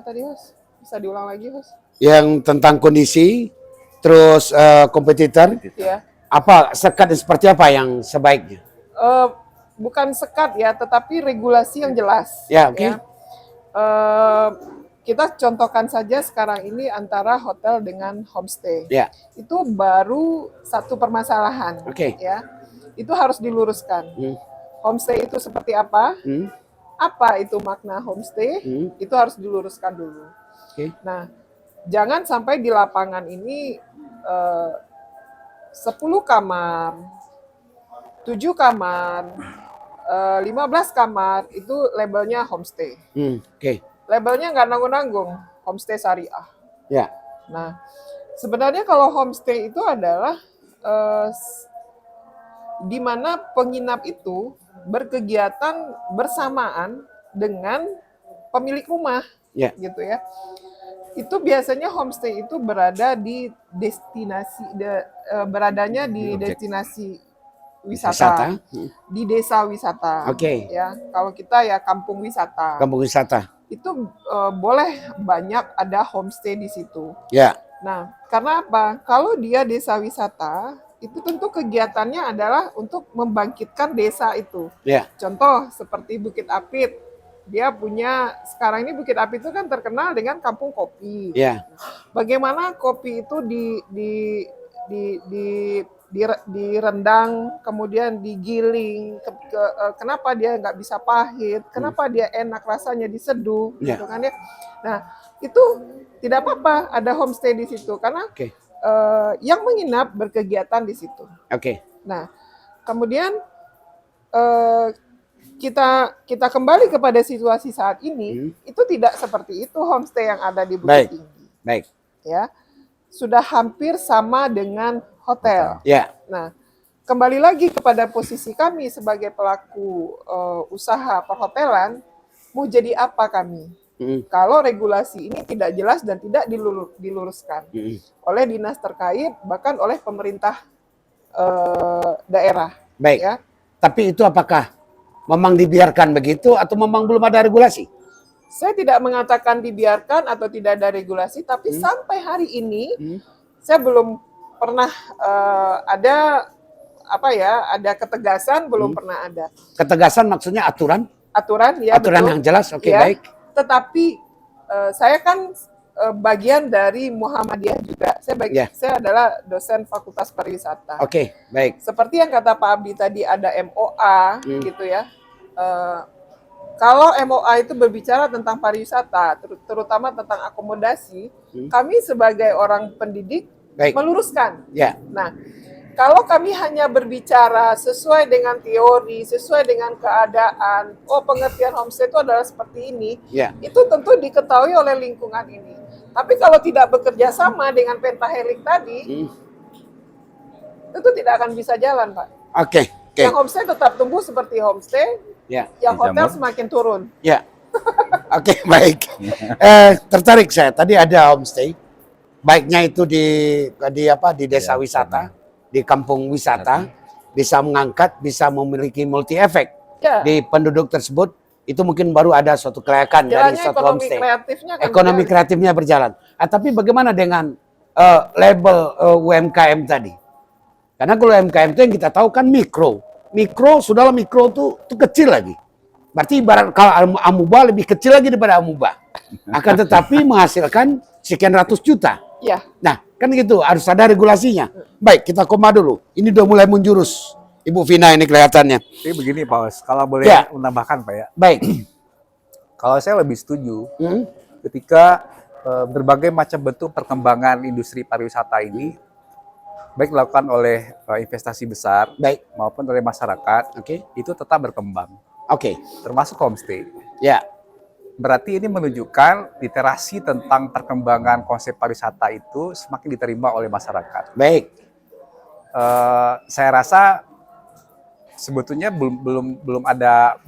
tadi host, bisa diulang lagi host? Yang tentang kondisi, terus kompetitor, Ya. apa sekat seperti apa yang sebaiknya? Bukan sekat ya, tetapi regulasi yang jelas. Ya, oke. Kita contohkan saja sekarang ini antara hotel dengan homestay. Ya. Itu baru satu permasalahan. Oke. Ya, itu harus diluruskan. Homestay itu seperti apa? apa itu makna homestay, itu harus diluruskan dulu. Oke. Nah, jangan sampai di lapangan ini 10 kamar, 7 kamar, 15 kamar, itu labelnya homestay. Oke. Labelnya nggak nanggung-nanggung, homestay syariah. Ya. Nah, sebenarnya kalau homestay itu adalah di mana penginap itu berkegiatan bersamaan dengan pemilik rumah, Ya. gitu ya. Itu biasanya homestay itu berada di destinasi, beradanya di Objek. destinasi Wisata. wisata, di desa wisata. Oke. Ya, kalau kita ya kampung wisata. Kampung wisata. Itu boleh banyak ada homestay di situ. Ya. Nah, karena apa? Kalau dia desa wisata, itu tentu kegiatannya adalah untuk membangkitkan desa itu. Ya. Contoh seperti Bukit Apit, dia punya, sekarang ini Bukit Apit itu kan terkenal dengan kampung kopi. Ya. Bagaimana kopi itu direndang, kemudian digiling, kenapa dia nggak bisa pahit, kenapa dia enak rasanya diseduh, Ya. gitu kan ya. Nah, itu tidak apa-apa ada homestay di situ karena Oke. yang menginap berkegiatan di situ. Oke. Nah, kemudian kita kembali kepada situasi saat ini, itu tidak seperti itu homestay yang ada di Bukit Baik. Tinggi. Baik. Ya, sudah hampir sama dengan hotel. Ya. Nah, kembali lagi kepada posisi kami sebagai pelaku usaha perhotelan, mau jadi apa kami? Kalau regulasi ini tidak jelas dan tidak diluruskan oleh dinas terkait, bahkan oleh pemerintah daerah. Baik. Ya. Tapi itu apakah memang dibiarkan begitu atau memang belum ada regulasi? Saya tidak mengatakan dibiarkan atau tidak ada regulasi, tapi sampai hari ini saya belum pernah ada ketegasan, belum pernah ada. Ketegasan maksudnya aturan? Aturan, ya, Aturan betul. yang jelas, oke, Ya, baik. Tetapi saya kan bagian dari Muhammadiyah juga. Saya adalah dosen Fakultas Pariwisata. Oke, baik. Seperti yang kata Pak Abdi tadi, ada MOA gitu ya. Kalau MOA itu berbicara tentang pariwisata, terutama tentang akomodasi, kami sebagai orang pendidik Baik. meluruskan. Ya. Nah, kalau kami hanya berbicara sesuai dengan teori, sesuai dengan keadaan, pengertian homestay itu adalah seperti ini, Ya. itu tentu diketahui oleh lingkungan ini. Tapi kalau tidak bekerja sama dengan pentahelik tadi, itu tidak akan bisa jalan, Pak. Oke. Oke. Yang homestay tetap tumbuh seperti homestay, Ya. yang hotel Dijamur. semakin turun. Ya. Oke, baik. Tertarik saya. Tadi ada homestay. Baiknya itu di desa wisata, di kampung wisata, bisa mengangkat, bisa memiliki multi efek Ya. di penduduk tersebut. Itu mungkin baru ada suatu kelayakan dari Jalannya suatu ekonomi homestay. kreatifnya akan Ekonomi berjalan. kreatifnya berjalan. Tapi bagaimana dengan label UMKM tadi? Karena kalau UMKM itu yang kita tahu kan mikro. Mikro, sudahlah mikro tuh kecil lagi. Berarti ibarat kalau amuba lebih kecil lagi daripada amuba. Akan tetapi menghasilkan sekian ratus juta. Ya. Nah, kan gitu, harus ada regulasinya. Baik, kita koma dulu. Ini udah mulai menjurus. Ibu Vina ini kelihatannya. Tapi begini Pak Os, kalau boleh Ya. menambahkan Pak ya. Baik. Kalau saya lebih setuju ketika berbagai macam bentuk perkembangan industri pariwisata ini baik dilakukan oleh investasi besar Baik. maupun oleh masyarakat, Oke. itu tetap berkembang, Oke. termasuk homestay. Ya. Berarti ini menunjukkan literasi tentang perkembangan konsep pariwisata itu semakin diterima oleh masyarakat. Baik. Saya rasa sebetulnya belum ada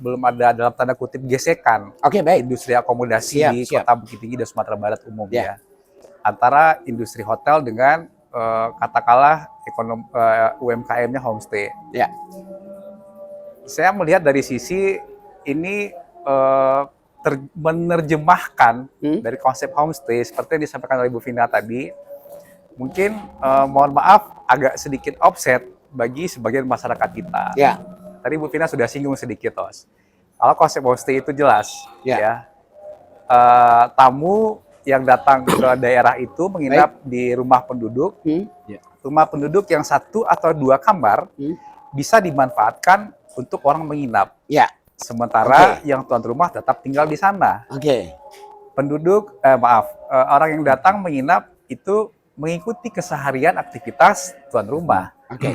dalam tanda kutip gesekan Oke, baik. industri akomodasi Siap, di siap. Kota Bukit Tinggi dan Sumatera Barat umumnya Ya. antara industri hotel dengan katakanlah UMKM-nya homestay. Ya. Saya melihat dari sisi ini menerjemahkan dari konsep homestay seperti yang disampaikan oleh Bu Vina tadi, mungkin mohon maaf agak sedikit offset bagi sebagian masyarakat kita. Ya. Tadi Bu Vina sudah singgung sedikit, Tos. Kalau konsep homestay itu jelas, Ya. tamu yang datang ke daerah itu menginap di rumah penduduk, rumah penduduk yang 1 atau 2 kamar bisa dimanfaatkan untuk orang menginap. Ya. Sementara yang tuan rumah tetap tinggal di sana. Oke. Penduduk, orang yang datang menginap itu mengikuti keseharian aktivitas tuan rumah. Oke.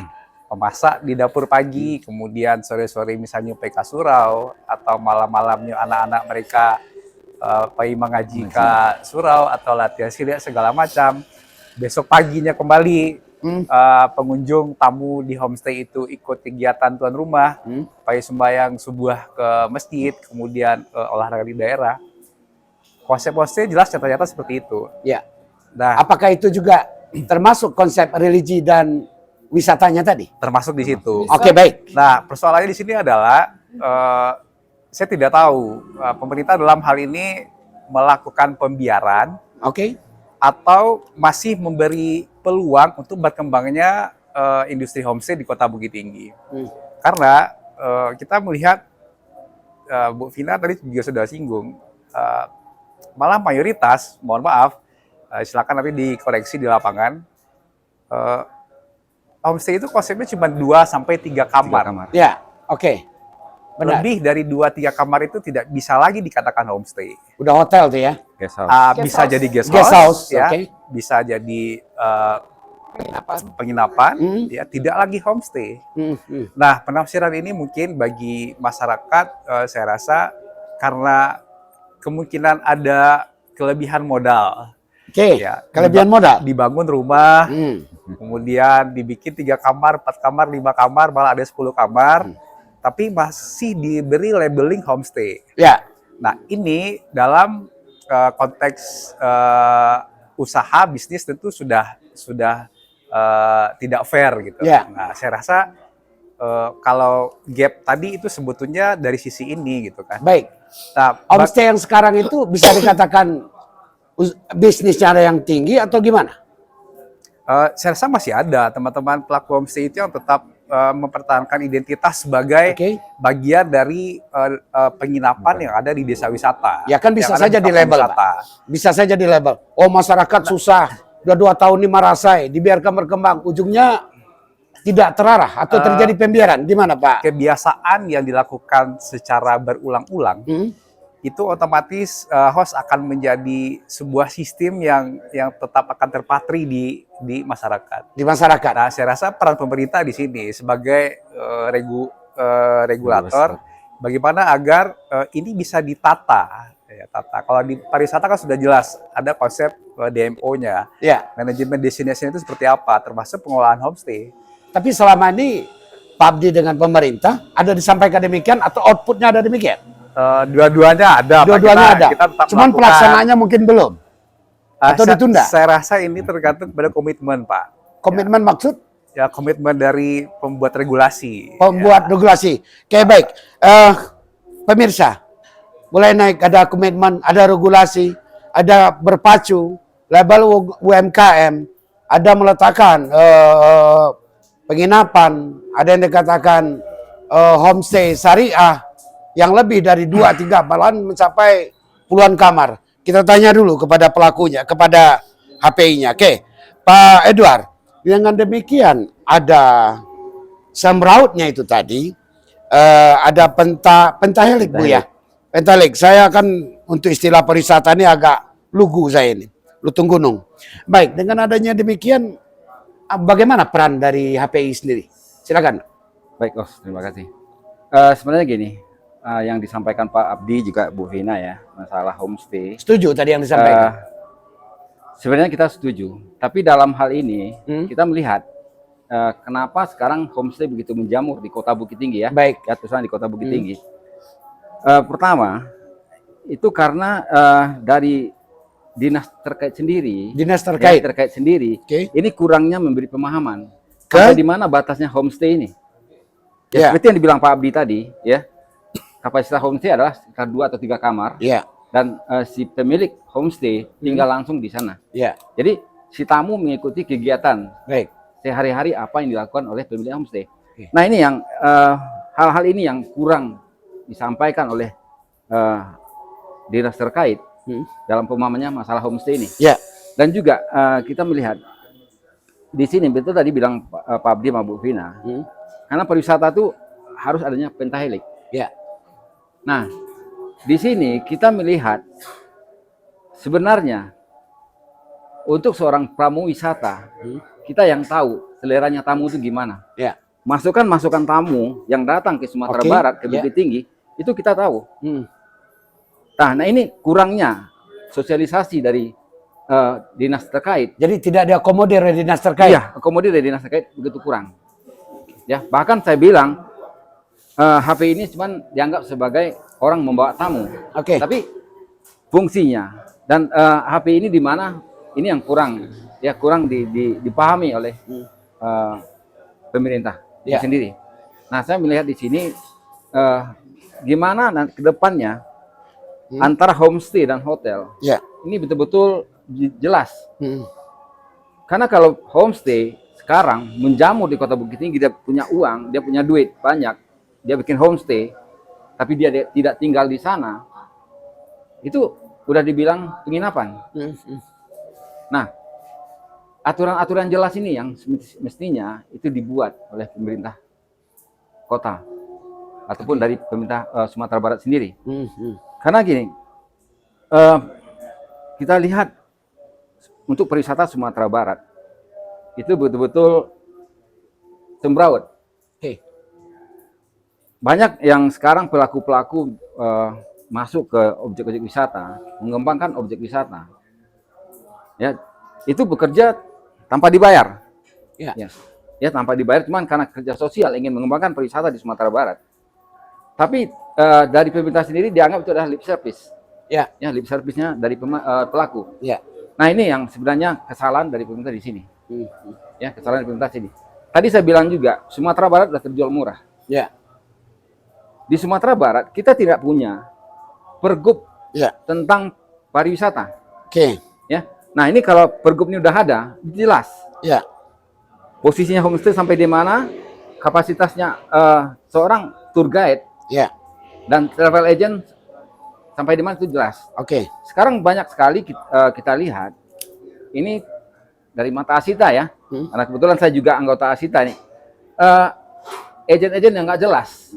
Memasak di dapur pagi, kemudian sore-sore misalnya PK surau, atau malam-malamnya anak-anak mereka pergi mengaji ke surau atau latihan silat segala macam. Besok paginya kembali pengunjung tamu di homestay itu ikut kegiatan tuan rumah, pergi sembahyang subuh ke masjid, kemudian olahraga di daerah. Konsep homestay jelas nyata-nyata seperti itu. Ya. Nah, Apakah itu juga termasuk konsep religi dan wisatanya tadi? termasuk di situ. Oke, baik. Nah, persoalannya di sini adalah saya tidak tahu pemerintah dalam hal ini melakukan pembiaran Oke. atau masih memberi peluang untuk berkembangnya industri homestay di Kota Bukit Tinggi. Karena kita melihat Bu Vina tadi juga sudah singgung, malah mayoritas, mohon maaf, silakan nanti dikoreksi di lapangan, homestay itu konsepnya cuma 2 sampai 3 kamar. Ya, oke. Benar. Lebih dari 2-3 kamar itu tidak bisa lagi dikatakan homestay. Udah hotel tuh ya. Guest house. Guest Bisa house. jadi guest Guest house, ya. oke. Bisa jadi Penginapan. penginapan, ya tidak lagi homestay. Nah, penafsiran ini mungkin bagi masyarakat, saya rasa karena kemungkinan ada kelebihan modal. Oke. Ya, Kelebihan modal. dibangun rumah, Hmm. kemudian dibikin 3 kamar, 4 kamar, 5 kamar, malah ada 10 kamar, tapi masih diberi labeling homestay. Ya. Nah, ini dalam konteks usaha bisnis tentu sudah tidak fair gitu. Ya. Nah, saya rasa kalau gap tadi itu sebetulnya dari sisi ini gitu kan. Baik. Nah, Homestay yang sekarang itu bisa dikatakan bisnisnya ada yang tinggi atau gimana? saya rasa masih ada teman-teman pelaku homestay itu yang tetap mempertahankan identitas sebagai Oke. bagian dari penginapan yang ada di desa wisata. Ya kan bisa Yang ada saja di kampung label, wisata. Pak. Bisa saja di label. Oh, masyarakat susah. Udah 2 tahun ini marasai, dibiarkan berkembang. Ujungnya tidak terarah atau terjadi pembiaran. Gimana, Pak? Kebiasaan yang dilakukan secara berulang-ulang itu otomatis host akan menjadi sebuah sistem yang tetap akan terpatri di masyarakat. Di masyarakat. Nah, saya rasa peran pemerintah di sini sebagai regulator, bagaimana agar ini bisa ditata. Ya, tata. Kalau di pariwisata kan sudah jelas ada konsep DMO-nya, Ya. manajemen destinasi itu seperti apa, termasuk pengelolaan homestay. Tapi selama ini Pak Abdi dengan pemerintah ada disampaikan demikian atau outputnya ada demikian? Dua-duanya ada. Pak. Dua-duanya ada. Kita tetap Cuman melakukan. pelaksanaannya mungkin belum. Atau ditunda? Saya rasa ini tergantung pada komitmen, Pak. Komitmen maksud Ya, komitmen dari pembuat regulasi. pembuat regulasi. Oke, baik. Pemirsa, mulai naik ada komitmen, ada regulasi, ada berpacu, label UMKM, ada meletakkan penginapan, ada yang dikatakan homestay syariah yang lebih dari 2-3 bahkan mencapai puluhan kamar. Kita tanya dulu kepada pelakunya, kepada HPI-nya. Oke, Pak Edward, dengan demikian ada semrautnya itu tadi, ada pentahelik Bu ya. Pentahelik, saya kan untuk istilah pariwisata ini agak lugu saya ini, lutung gunung. Baik, dengan adanya demikian, bagaimana peran dari HPI sendiri? Silakan. Baik, Os, terima kasih. Sebenarnya gini, yang disampaikan Pak Abdi juga Bu Vina ya, masalah homestay. Setuju tadi yang disampaikan. Sebenarnya kita setuju, tapi dalam hal ini kita melihat kenapa sekarang homestay begitu menjamur di Kota Bukit Tinggi ya. Baik. Ya, terusan di Kota Bukit Tinggi. Pertama, itu karena dari dinas terkait sendiri. Dinas terkait. Sendiri. Oke. Ini kurangnya memberi pemahaman. Ke? Sampai di mana batasnya homestay ini. Ya, Ya. seperti yang dibilang Pak Abdi tadi, ya. Kapasitas homestay adalah sekitar 2 atau 3 kamar. Ya, Dan si pemilik homestay tinggal langsung di sana. ya. Jadi si tamu mengikuti kegiatan Baik. sehari-hari apa yang dilakukan oleh pemilik homestay. Oke. Nah, ini yang hal-hal ini yang kurang disampaikan oleh dinas terkait dalam pemahamannya masalah homestay ini. Ya. Dan juga kita melihat di sini betul tadi bilang Pak Abdi sama Bu Vina, karena pariwisata itu harus adanya pentahelik. Ya. Nah, di sini kita melihat sebenarnya untuk seorang pramu wisata, kita yang tahu seleranya tamu itu gimana. Ya. Masukan tamu yang datang ke Sumatera Oke, Barat, ke ya. Bukit Tinggi, itu kita tahu. Hmm. Nah, ini kurangnya sosialisasi dari dinas terkait. Jadi tidak diakomodir oleh dinas terkait. Iya, akomodir dari dinas terkait begitu kurang. Ya, bahkan saya bilang HP ini cuma dianggap sebagai orang membawa tamu. Oke. Tapi fungsinya dan HP ini di mana ini yang kurang dipahami oleh pemerintah itu Ya. sendiri. Nah, saya melihat di sini gimana nanti ke depannya antara homestay dan hotel Ya. ini betul-betul jelas. Hmm. Karena kalau homestay sekarang menjamur di Kota Bukit Tinggi, dia punya uang, dia punya duit banyak, dia bikin homestay, tapi dia tidak tinggal di sana, itu udah dibilang penginapan. Nah, aturan-aturan jelas ini yang mestinya itu dibuat oleh pemerintah kota ataupun dari pemerintah Sumatera Barat sendiri. Karena gini, kita lihat untuk pariwisata Sumatera Barat itu betul-betul semrawut. Banyak yang sekarang pelaku-pelaku masuk ke objek-objek wisata, mengembangkan objek wisata. Ya, itu bekerja tanpa dibayar. Ya. Ya, tanpa dibayar, cuman karena kerja sosial ingin mengembangkan pariwisata di Sumatera Barat. Tapi dari pemerintah sendiri dianggap itu adalah lip service. Ya. Ya, lip service-nya dari pelaku. Ya. Nah, ini yang sebenarnya kesalahan dari pemerintah di sini. Ya, kesalahan dari pemerintah sini. Tadi saya bilang juga, Sumatera Barat sudah terjual murah. Ya. Di Sumatera Barat kita tidak punya pergub Ya. tentang pariwisata. Oke. Ya. Nah, ini kalau pergub ini udah ada, jelas. Ya. Posisinya homestay sampai di mana, kapasitasnya seorang tour guide Ya. dan travel agent sampai di mana itu jelas. Oke. Sekarang banyak sekali kita lihat, ini dari mata Asita ya, karena kebetulan saya juga anggota Asita nih, agen-agen yang nggak jelas,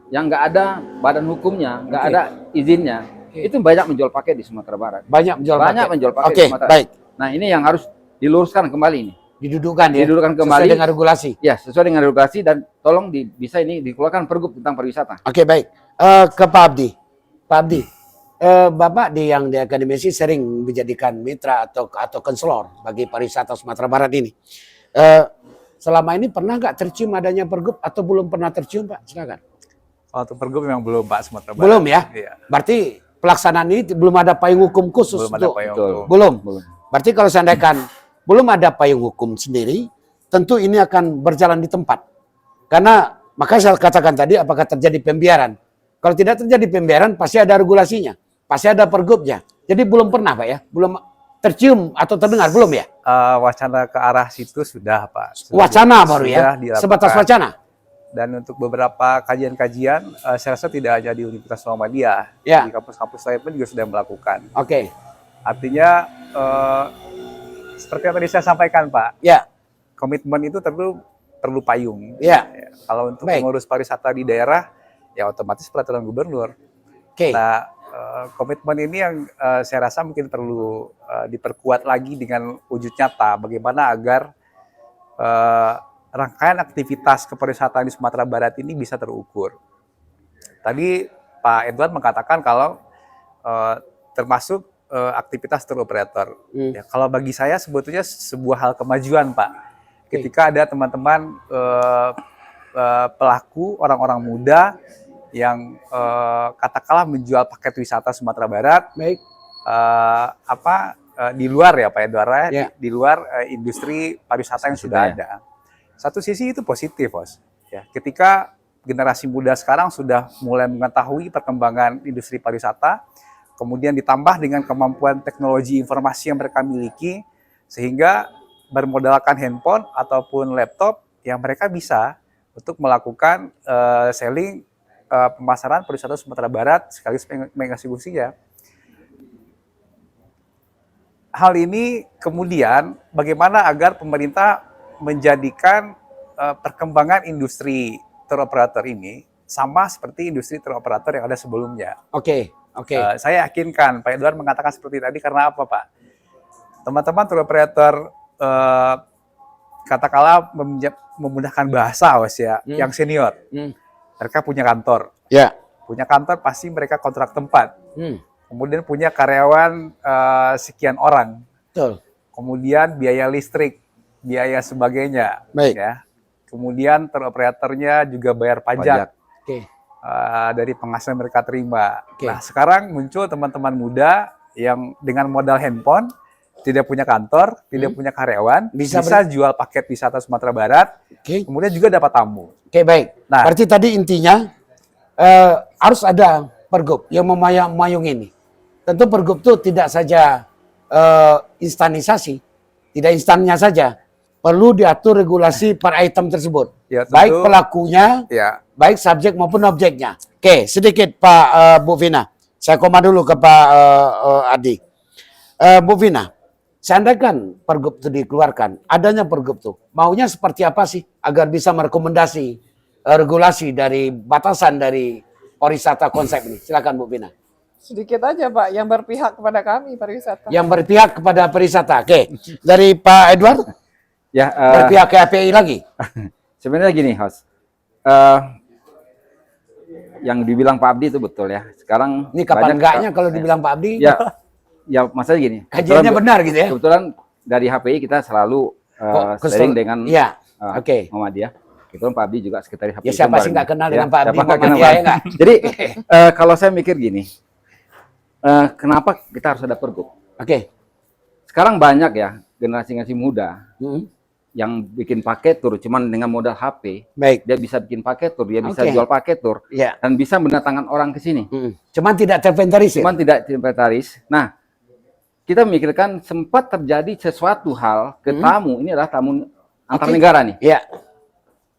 yang nggak ada badan hukumnya, nggak ada izinnya, itu banyak menjual paket di Sumatera Barat. Banyak menjual paket. Menjual paket Oke, di Sumatera. baik. Nah, ini yang harus diluruskan kembali ini. Didudukkan ya. Didudukkan kembali. Sesuai dengan regulasi. Ya, sesuai dengan regulasi dan tolong bisa ini dikeluarkan pergub tentang pariwisata. Oke, baik. Ke Pak Abdi. Pak Abdi, Bapak yang di akademisi sering menjadikan mitra atau konselor bagi pariwisata Sumatera Barat ini. Selama ini pernah nggak tercium adanya pergub atau belum pernah tercium, Pak? Silakan. Untuk pergub memang belum, Pak, Sumatera Barat. Belum ya? Iya. Berarti pelaksanaan ini belum ada payung hukum khusus. Belum ada untuk- payung Betul. hukum. Belum. Belum. Berarti kalau seandainya belum ada payung hukum sendiri, tentu ini akan berjalan di tempat. Karena maka saya katakan tadi, apakah terjadi pembiaran? Kalau tidak terjadi pembiaran, pasti ada regulasinya, pasti ada pergubnya. Jadi belum pernah, Pak ya, belum tercium atau terdengar belum ya? Wacana ke arah situ sudah, Pak. Wacana baru ya, sudah dilakukan. sebatas wacana. Dan untuk beberapa kajian-kajian, saya rasa tidak hanya di Universitas Muhammadiyah, Ya. di kampus-kampus lain pun juga sudah melakukan. Oke, Artinya, seperti yang tadi saya sampaikan, Pak, ya, komitmen itu perlu payung. ya, Ya, kalau untuk Baik. mengurus pariwisata di daerah, ya otomatis peraturan gubernur. oke, Nah, komitmen ini yang saya rasa mungkin perlu diperkuat lagi dengan wujud nyata. Bagaimana agar rangkaian aktivitas kepariwisataan di Sumatera Barat ini bisa terukur. Tadi Pak Edward mengatakan kalau termasuk aktivitas tour operator. Ya, kalau bagi saya sebetulnya sebuah hal kemajuan, Pak. Ketika ada teman-teman pelaku orang-orang muda yang katakanlah menjual paket wisata Sumatera Barat, baik, di luar ya Pak Edward, Ya. di luar industri pariwisata yang sudah ya. ada. Satu sisi itu positif, Bos. Ya, ketika generasi muda sekarang sudah mulai mengetahui perkembangan industri pariwisata, kemudian ditambah dengan kemampuan teknologi informasi yang mereka miliki, sehingga bermodalkan handphone ataupun laptop yang mereka bisa untuk melakukan selling pemasaran pariwisata Sumatera Barat sekaligus mengeksekusinya. Hal ini kemudian bagaimana agar pemerintah menjadikan perkembangan industri tour operator ini sama seperti industri teleoperator yang ada sebelumnya. Oke. Saya yakinkan Pak Edward mengatakan seperti tadi karena apa, Pak? Teman-teman teleoperator katakanlah memudahkan bahasa ya, yang senior. Mereka punya kantor. Ya. Punya kantor pasti mereka kontrak tempat. Kemudian punya karyawan sekian orang. Betul. Kemudian biaya listrik, biaya sebagainya. Baik. Ya. Kemudian teleoperatornya juga bayar pajak. Oke. Dari penghasilan mereka terima. Oke. Nah, sekarang muncul teman-teman muda yang dengan modal handphone, tidak punya kantor, tidak punya karyawan, bisa jual paket wisata Sumatera Barat, kemudian juga dapat tamu. Oke, baik. Nah, berarti tadi intinya harus ada pergub yang memayung ini. Tentu pergub itu tidak saja instanisasi, tidak instannya saja. Perlu diatur regulasi per item tersebut. Ya, tentu, baik pelakunya, ya. Baik subjek maupun objeknya. Oke, sedikit Pak Bu Vina. Saya koma dulu ke Pak Adi. Bu Vina, seandainya pergub itu dikeluarkan, adanya pergub itu, maunya seperti apa sih agar bisa merekomendasi regulasi dari batasan dari pariwisata konsep ini? Silakan Bu Vina. Sedikit aja Pak, yang berpihak kepada kami pariwisata. Yang berpihak kepada pariwisata. Oke, dari Pak Edward? Ya, berpihak ke API lagi? Sebenarnya gini, Host. Yang dibilang Pak Abdi itu betul ya. Sekarang ini kapan enggaknya kalau dibilang Pak Abdi? Ya maksudnya gini. Kajiannya benar gitu ya? Kebetulan dari HPI kita selalu sharing dengan Muhammadiyah. Kebetulan Pak Abdi juga sekretaris HPI. Ya siapa sih nggak kenal dengan Pak Abdi? Ya. Jadi kalau saya mikir gini, kenapa kita harus ada pergub? Oke. Sekarang banyak ya generasi muda yang bikin paket tur cuman dengan modal HP. Baik. Dia bisa bikin paket tur, dia bisa jual paket tur, dan bisa mendatangkan orang ke sini. Cuman tidak terinventaris. Cuman tidak terinventaris. Nah, kita memikirkan sempat terjadi sesuatu hal ke tamu, ini adalah tamu antar negara nih. Iya.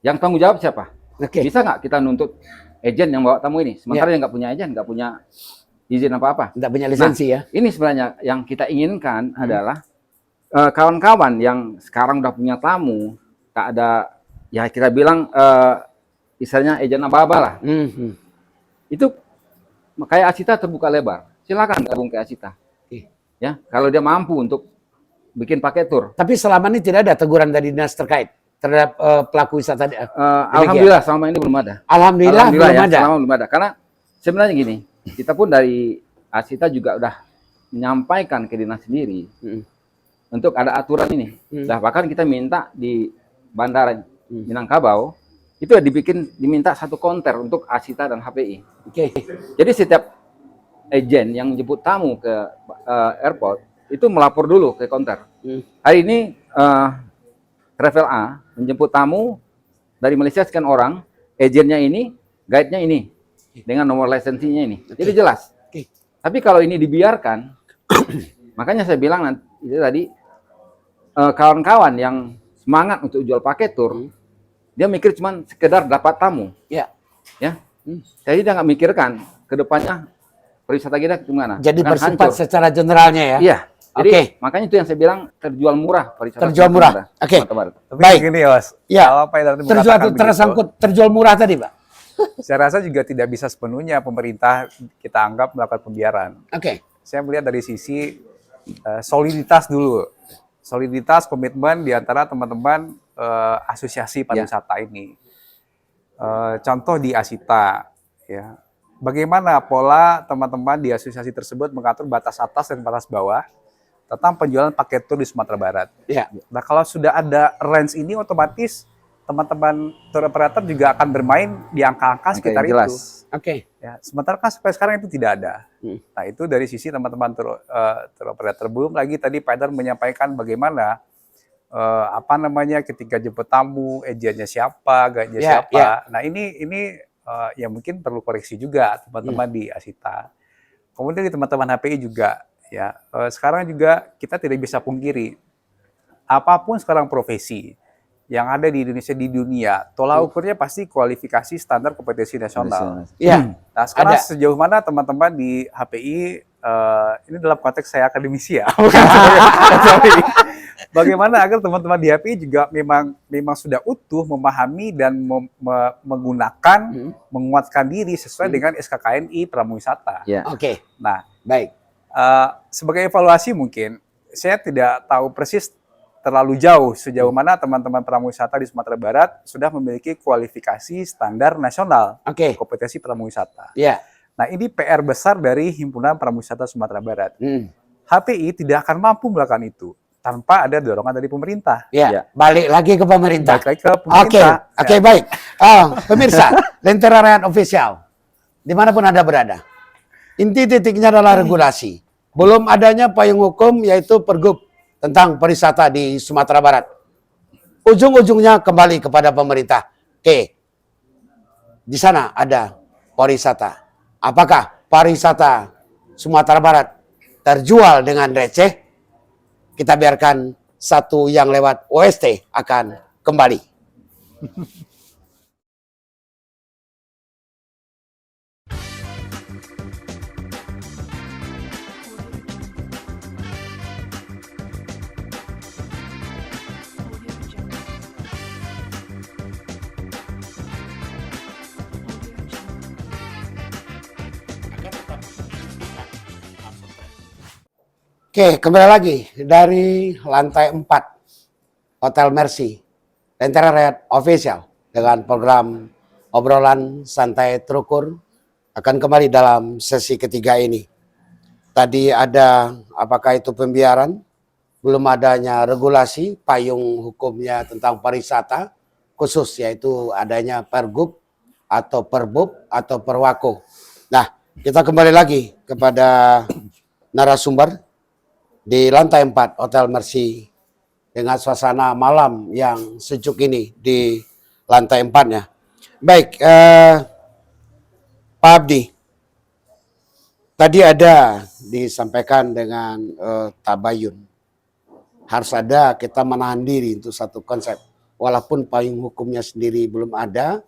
Yang tanggung jawab siapa? Oke. Bisa nggak kita nuntut agen yang bawa tamu ini? Sementara dia nggak punya agen, nggak punya izin apa-apa. Nggak punya lisensi ya. Ini sebenarnya yang kita inginkan adalah kawan-kawan yang sekarang udah punya tamu, tak ada, ya kita bilang misalnya agen aba-aba lah. Itu kayak Asita terbuka lebar. Silakan gabung ke Asita. Ya, kalau dia mampu untuk bikin paket tur. Tapi selama ini tidak ada teguran dari dinas terkait terhadap pelaku wisata. Alhamdulillah selama ini belum ada. Alhamdulillah belum ya, ada. Selama belum ada. Karena sebenarnya gini, kita pun dari Asita juga udah menyampaikan ke dinas sendiri untuk ada aturan ini. Nah, bahkan kita minta di Bandara Minangkabau itu diminta satu konter untuk Asita dan HPI. Jadi setiap agen yang jemput tamu ke airport itu melapor dulu ke konter. Hari ini Travel A menjemput tamu dari Malaysia sekian orang, agennya ini, guide-nya ini, dengan nomor lisensinya ini. Jadi jelas. Tapi kalau ini dibiarkan, makanya saya bilang nanti itu tadi kawan-kawan yang semangat untuk jual paket tur, dia mikir cuma sekedar dapat tamu. Ya. Jadi dia nggak mikirkan ke depannya pariwisata kita gimana. Jadi bersifat secara generalnya ya. Iya. Jadi makanya itu yang saya bilang terjual murah pariwisata. Terjual murah. Oke. Baik ini, Mas. Ya. Terjual murah tadi, Pak. Saya rasa juga tidak bisa sepenuhnya pemerintah kita anggap melakukan pembiaran. Saya melihat dari sisi soliditas dulu. Soliditas komitmen di antara teman-teman asosiasi pariwisata ini. Contoh di Asita, ya. Bagaimana pola teman-teman di asosiasi tersebut mengatur batas atas dan batas bawah tentang penjualan paket tur di Sumatera Barat. Nah, kalau sudah ada range ini, otomatis teman-teman tour operator juga akan bermain di angka-angka sekitar itu. Ya, sementara kan sampai sekarang itu tidak ada. Nah, itu dari sisi teman-teman tour operator. Belum lagi tadi Pak Edar menyampaikan bagaimana ketika jemput tamu, agennya siapa, guide-nya siapa. Nah, ini ya mungkin perlu koreksi juga teman-teman di Asita. Kemudian di teman-teman HPI juga, ya sekarang juga kita tidak bisa pungkiri apapun sekarang profesi yang ada di Indonesia di dunia, tolak ukurnya pasti kualifikasi standar kompetensi nasional. Nah, sekarang sejauh mana teman-teman di HPI ini dalam konteks saya akademisi ya, bukan bagaimana agar teman-teman di HPI juga memang sudah utuh memahami dan menggunakan, menguatkan diri sesuai dengan SKKNI Pramuwisata. Ya. Oke, Nah, baik. sebagai evaluasi mungkin, saya tidak tahu persis terlalu jauh sejauh mana teman-teman pramuwisata di Sumatera Barat sudah memiliki kualifikasi standar nasional Oke. kompetensi pramuwisata. Ya. Nah, ini PR besar dari Himpunan Pramuwisata Sumatera Barat. Hmm. HPI tidak akan mampu melakukan itu tanpa ada dorongan dari pemerintah. Ya. Ya. Balik lagi ke pemerintah. Balik lagi ke Oke, pemerintah. oke, Ya. baik. Pemirsa, Lentera Rakyat Official, dimanapun Anda berada, inti titiknya adalah regulasi. Belum adanya payung hukum yaitu Pergub tentang pariwisata di Sumatera Barat. Ujung-ujungnya kembali kepada pemerintah. Oke, di sana ada pariwisata. Apakah pariwisata Sumatera Barat terjual dengan receh? Kita biarkan satu yang lewat OST akan kembali. Oke, kembali lagi dari lantai 4 Hotel Mercy, Lentera Rakyat Official dengan program obrolan santai terukur akan kembali dalam sesi ketiga ini. Tadi ada apakah itu pembiaran, belum adanya regulasi, payung hukumnya tentang pariwisata khusus yaitu adanya Pergub atau Perbub atau Perwako. Nah, kita kembali lagi kepada narasumber di lantai 4 Hotel Mercy dengan suasana malam yang sejuk ini di lantai 4-nya. Baik, Pak Abdi, tadi ada disampaikan dengan tabayun. Harus ada kita menahan diri untuk satu konsep. Walaupun payung hukumnya sendiri belum ada,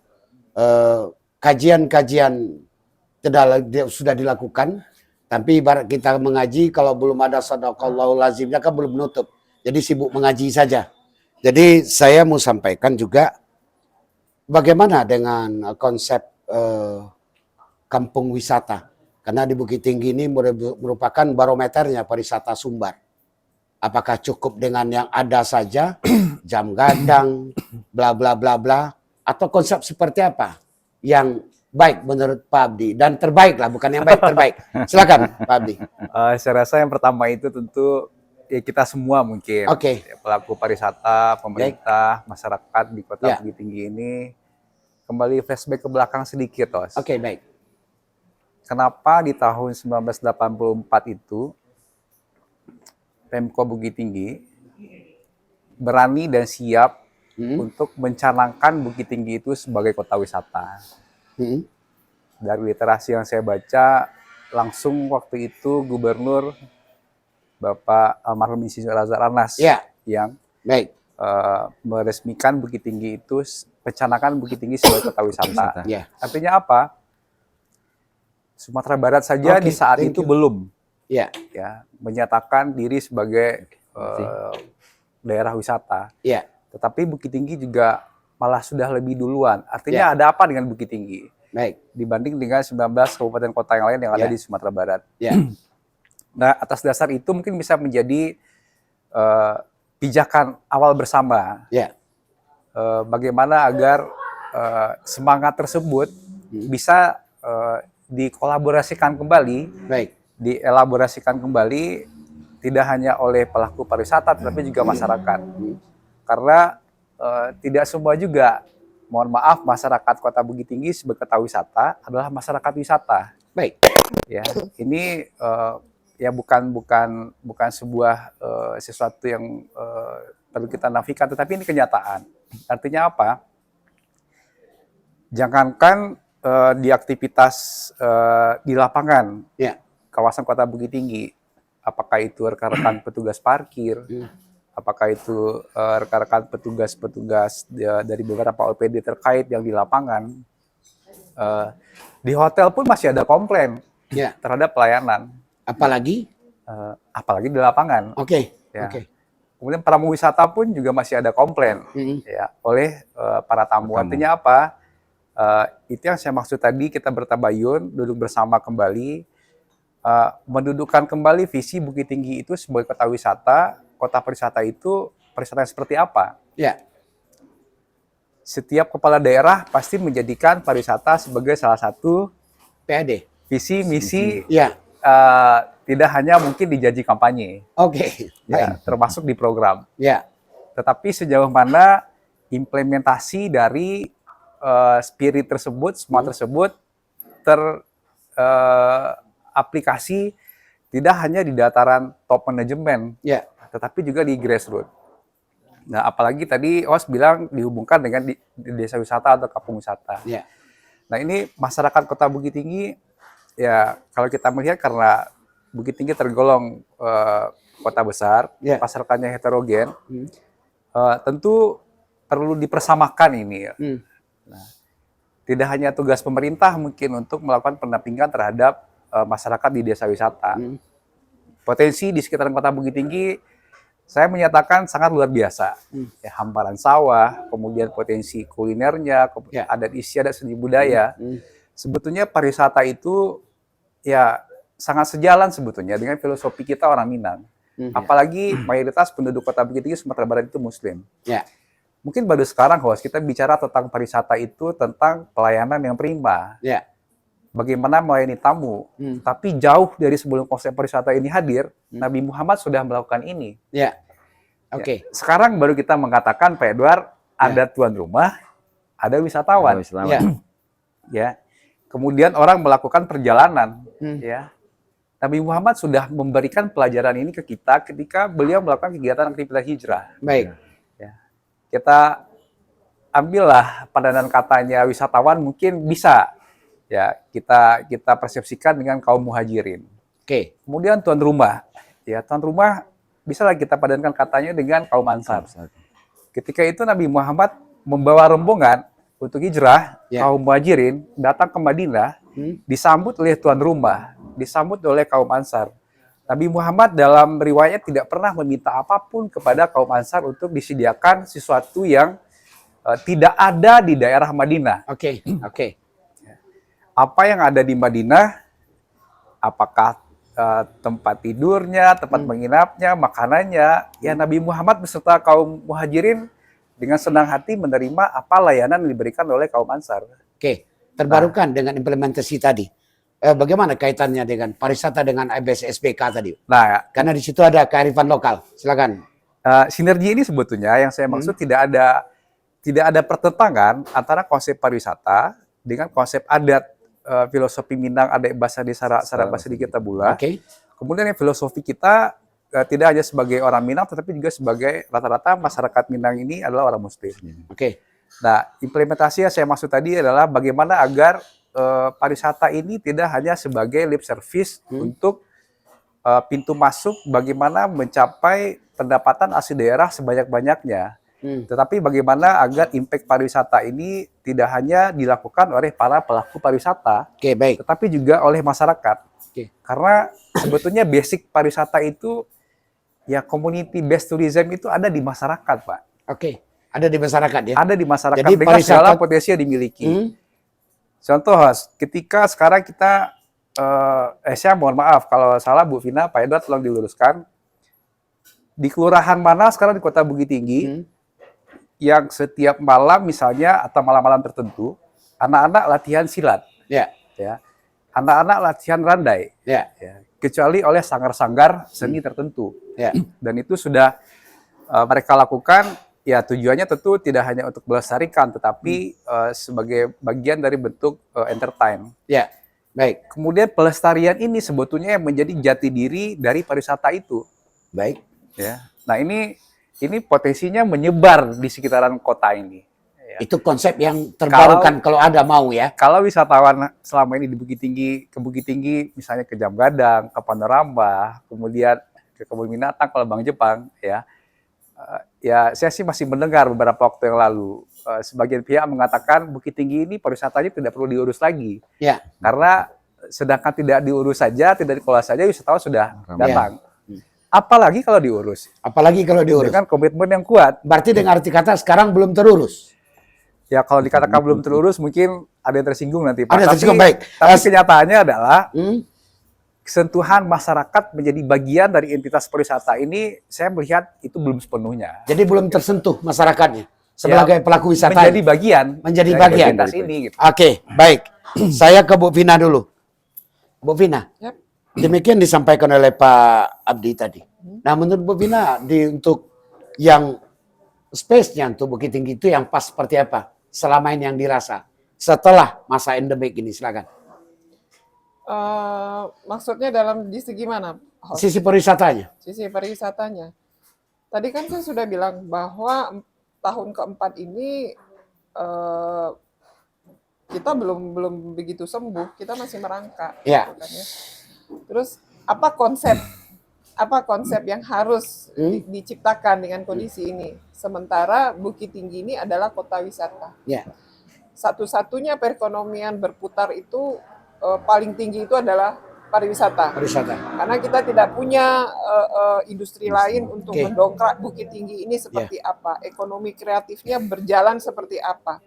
kajian-kajian sudah dilakukan. Tapi ibarat kita mengaji, kalau belum ada sadaqallahul lazimnya kan belum menutup. Jadi sibuk mengaji saja. Jadi saya mau sampaikan juga bagaimana dengan konsep kampung wisata. Karena di Bukit Tinggi ini merupakan barometernya pariwisata Sumbar. Apakah cukup dengan yang ada saja, jam gadang, bla bla bla bla, atau konsep seperti apa yang baik menurut Pak Abdi, dan terbaik lah, bukan yang baik, terbaik. Silakan Pak Abdi. Saya rasa yang pertama itu tentu ya kita semua mungkin, Oke. ya, pelaku pariwisata, pemerintah, masyarakat di kota Ya. Bukit Tinggi ini kembali flashback ke belakang sedikit, Tos. Oke, baik. Kenapa di tahun 1984 itu Pemko Bukit Tinggi berani dan siap untuk mencanangkan Bukit Tinggi itu sebagai kota wisata. Dari literasi yang saya baca, langsung waktu itu Gubernur Bapak almarhum Insinyur Razak Ranas Ya. yang Baik. meresmikan Bukit Tinggi itu, pencanakan Bukit Tinggi sebagai kota wisata. Ya. Artinya apa? Sumatera Barat saja Oke, di saat thank itu you. belum Ya. ya menyatakan diri sebagai daerah wisata. Ya. Tetapi Bukit Tinggi juga malah sudah lebih duluan. Artinya ada apa dengan Bukit Tinggi Baik. dibanding dengan 19 kabupaten kota yang lain yang ada di Sumatera Barat. Ya. Nah, atas dasar itu mungkin bisa menjadi pijakan awal bersama. Ya. Bagaimana agar semangat tersebut bisa dikolaborasikan kembali, Baik. dielaborasikan kembali tidak hanya oleh pelaku pariwisata tetapi juga masyarakat. Karena tidak semua juga, mohon maaf, masyarakat Kota Bukit Tinggi sebagai kota wisata adalah masyarakat wisata. Baik. Ya, ini ya bukan sebuah sesuatu yang perlu kita nafikan, tetapi ini kenyataan. Artinya apa? Jangankan di aktivitas di lapangan, Ya. kawasan Kota Bukit Tinggi, apakah itu rekan-rekan petugas parkir, apakah itu rekan-rekan petugas-petugas dari beberapa OPD terkait yang di lapangan, di hotel pun masih ada komplain terhadap pelayanan, Apalagi? apalagi di lapangan. Oke. Ya. Oke. Kemudian pramu wisata pun juga masih ada komplain ya oleh para tamu. Artinya apa? Itu yang saya maksud tadi, kita bertabayun, duduk bersama kembali, mendudukkan kembali visi Bukit Tinggi itu sebagai kota wisata. Kota pariwisata itu pariwisata yang seperti apa? Ya. Setiap kepala daerah pasti menjadikan pariwisata sebagai salah satu PAD. visi misi. Ya. Tidak hanya mungkin di janji kampanye, Oke. ya, termasuk di program. Ya. Tetapi sejauh mana implementasi dari spirit tersebut, semua tersebut teraplikasi tidak hanya di dataran top manajemen, Ya. tetapi juga di grassroots. Nah, apalagi tadi Os bilang dihubungkan dengan di desa wisata atau kampung wisata. Ya. Nah, ini masyarakat Kota Bukit Tinggi, ya kalau kita melihat karena Bukit Tinggi tergolong kota besar, Ya. masyarakatnya heterogen, tentu perlu dipersamakan ini. Ya. Nah, tidak hanya tugas pemerintah mungkin untuk melakukan pendampingan terhadap masyarakat di desa wisata. Potensi di sekitaran Kota Bukit Tinggi, saya menyatakan sangat luar biasa. Ya, hamparan sawah, kemudian potensi kulinernya, adat istiadat seni budaya. Sebetulnya pariwisata itu ya sangat sejalan sebetulnya dengan filosofi kita orang Minang. Apalagi mayoritas penduduk Kota Bukit Tinggi Sumatera Barat itu Muslim. Ya. Mungkin baru sekarang, host, kita bicara tentang pariwisata itu tentang pelayanan yang prima. Ya. Bagaimana melayani tamu. Tapi jauh dari sebelum konsep pariwisata ini hadir, Nabi Muhammad sudah melakukan ini. Ya. Oke. Ya, sekarang baru kita mengatakan, Pak Edward, ada tuan rumah, ada wisatawan. Ya. Ya. Kemudian orang melakukan perjalanan. Ya. Nabi Muhammad sudah memberikan pelajaran ini ke kita ketika beliau melakukan kegiatan aktivitas hijrah. Baik. Ya. Kita ambillah padanan katanya wisatawan mungkin bisa ya kita persepsikan dengan kaum muhajirin. Oke. Kemudian tuan rumah, ya tuan rumah bisalah kita padankan katanya dengan kaum ansar. Ketika itu Nabi Muhammad membawa rombongan untuk hijrah, kaum muhajirin datang ke Madinah, disambut oleh tuan rumah, disambut oleh kaum ansar. Nabi Muhammad dalam riwayat tidak pernah meminta apapun kepada kaum ansar untuk disediakan sesuatu yang tidak ada di daerah Madinah. Oke. Oke. Apa yang ada di Madinah, apakah tempat tidurnya, tempat menginapnya, makanannya, ya Nabi Muhammad beserta kaum muhajirin dengan senang hati menerima apa layanan yang diberikan oleh kaum ansar. Oke. Terbarukan dengan implementasi tadi. Bagaimana kaitannya dengan pariwisata dengan ABS-SPK tadi? Nah, Karena di situ ada kearifan lokal. Silakan. sinergi ini sebetulnya yang saya maksud tidak ada pertentangan antara konsep pariwisata dengan konsep adat, filosofi Minang, adat bahasa di Sarak bahasa di Kitabula. Oke. Kemudian yang filosofi kita tidak hanya sebagai orang Minang, tetapi juga sebagai rata-rata masyarakat Minang ini adalah orang Muslim. Oke. Nah, implementasi yang saya maksud tadi adalah bagaimana agar pariwisata ini tidak hanya sebagai lip service untuk pintu masuk bagaimana mencapai pendapatan asli daerah sebanyak-banyaknya. Tetapi bagaimana agar impact pariwisata ini tidak hanya dilakukan oleh para pelaku pariwisata, Oke, baik. tetapi juga oleh masyarakat. Oke. Karena sebetulnya basic pariwisata itu, ya community based tourism itu ada di masyarakat, Pak. Oke. Ada di masyarakat ya? Ada di masyarakat Jadi dengan segala potensi yang dimiliki. Contoh, ketika sekarang kita, saya mohon maaf kalau salah Bu Vina, Pak Edward tolong diluruskan. Di kelurahan mana sekarang di Kota Bukit Tinggi, yang setiap malam misalnya atau malam-malam tertentu, anak-anak latihan silat. Ya. Ya. Anak-anak latihan randai. Ya. Ya. Kecuali oleh sanggar-sanggar seni tertentu. Ya. Dan itu sudah mereka lakukan, ya tujuannya tentu tidak hanya untuk melestarikan, tetapi sebagai bagian dari bentuk entertain. Ya. Baik. Kemudian pelestarian ini sebetulnya yang menjadi jati diri dari pariwisata itu. Baik. Ya. Nah ini potensinya menyebar di sekitaran kota ini. Ya. Itu konsep yang terbarukan kalau ada mau ya. Kalau wisatawan selama ini di Bukit Tinggi, ke Bukit Tinggi, misalnya ke Jam Gadang, ke Panorama, kemudian ke Kebun Binatang, ke Lembang Jepang, ya, ya saya sih masih mendengar beberapa waktu yang lalu sebagian pihak mengatakan Bukit Tinggi ini pariwisatanya tidak perlu diurus lagi, Ya. karena sedangkan tidak diurus saja, tidak dikelola saja, wisatawan sudah datang. Apalagi kalau diurus Apalagi kalau diurus. dengan komitmen yang kuat. Berarti dengan arti kata sekarang belum terurus. Ya kalau dikatakan belum terurus mungkin ada yang tersinggung nanti Pak. Ada yang tersinggung, Tapi- baik. Tapi kenyataannya adalah Hmm? sentuhan masyarakat menjadi bagian dari entitas pariwisata ini, saya melihat itu belum sepenuhnya. Jadi belum tersentuh masyarakatnya sebagai pelaku wisata. Menjadi bagian. Menjadi dari bagian. entitas ini. Gitu. Oke, baik. Saya ke Bu Vina dulu. Bu Vina, Yap. demikian disampaikan oleh Pak Abdi tadi. Nah, menurut Bu Vina, untuk yang space-nya untuk Bukit Tinggi itu yang pas seperti apa? Selama ini yang dirasa setelah masa endemik ini, silakan. Maksudnya dalam di segi mana? Sisi pariwisatanya. Sisi pariwisatanya. Tadi kan saya sudah bilang bahwa tahun keempat ini kita belum begitu sembuh, kita masih merangkak. Ya. Gitu kan ya. Terus apa konsep yang harus diciptakan dengan kondisi ini? Sementara Bukit Tinggi ini adalah kota wisata. Ya. Satu-satunya perekonomian berputar itu paling tinggi itu adalah pariwisata. Pariwisata. Karena kita tidak punya industri lain untuk Oke. mendongkrak Bukit Tinggi ini seperti apa, ekonomi kreatifnya berjalan seperti apa.